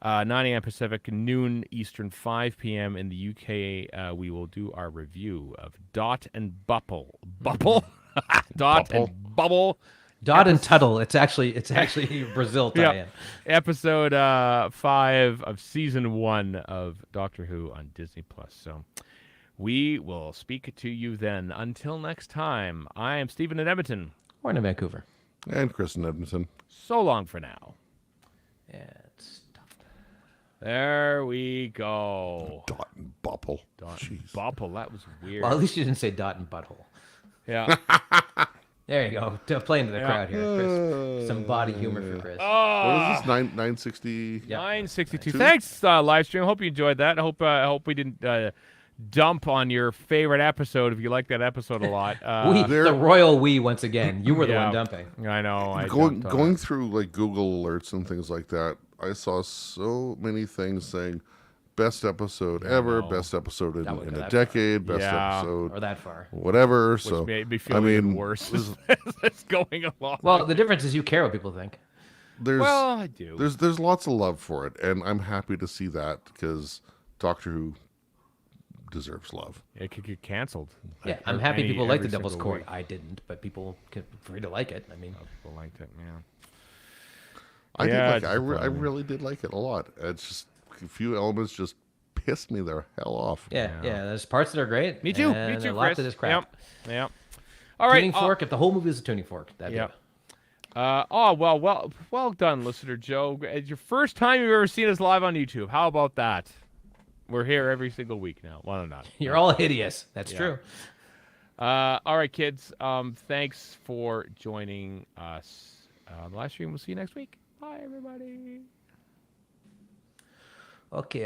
A: 9 a.m. Pacific, noon Eastern, 5 p.m. in the UK. We will do our review of Dot and Bubble. Dot and Bubble.
C: Dot and Tuttle. It's actually Brazil tie-in.
A: Yeah. Episode 5 of season 1 of Doctor Who on Disney Plus. So we will speak to you then. Until next time, I am Stephen in Edmonton.
C: Or in Vancouver.
B: And Chris in Edmonton.
A: So long for now.
C: It's tough.
A: There we go.
B: Dot and Bubble.
A: Dot
B: Jeez.
A: and Bubble. That was weird.
C: Well, at least you didn't say dot and butthole.
A: Yeah.
C: There you go. Playing to the crowd here, Chris. Some body humor for Chris.
B: What is this? 960?
C: Yeah.
A: 962. Thanks, live stream. Hope you enjoyed that. I hope we didn't dump on your favorite episode if you like that episode a lot.
C: The royal we once again. You were the one dumping.
A: I know.
B: Going through like Google alerts and things like that, I saw so many things saying best episode ever, best episode in a decade, best episode
C: or that far,
B: whatever.
A: Which
B: So
A: made me feel even worse as it's going along.
C: Well, the difference is you care what people think.
A: Well, I do.
B: There's lots of love for it, and I'm happy to see that because Doctor Who deserves love.
A: It could get canceled.
C: Yeah, I'm happy people like the Devil's Court. I didn't, but people can free to like it. I mean,
A: people liked it, man.
B: I
A: Yeah,
B: did like it. I really did like it a lot. It's just a few elements just pissed me the hell off.
C: yeah. There's parts that are great.
A: Me too.
C: And
A: Me too.
C: a lot
A: Chris.
C: that is crap.
A: Yep. All right.
C: Tuning fork. If the whole movie was a tuning fork, that'd
A: Yeah.
C: be.
A: Well done, listener Joe. It's your first time you've ever seen us live on YouTube. How about that? We're here every single week now. Well, not.
C: You're all hideous. That's true.
A: All right, kids. Thanks for joining us on the live stream. We'll see you next week. Bye, everybody.
C: Okay.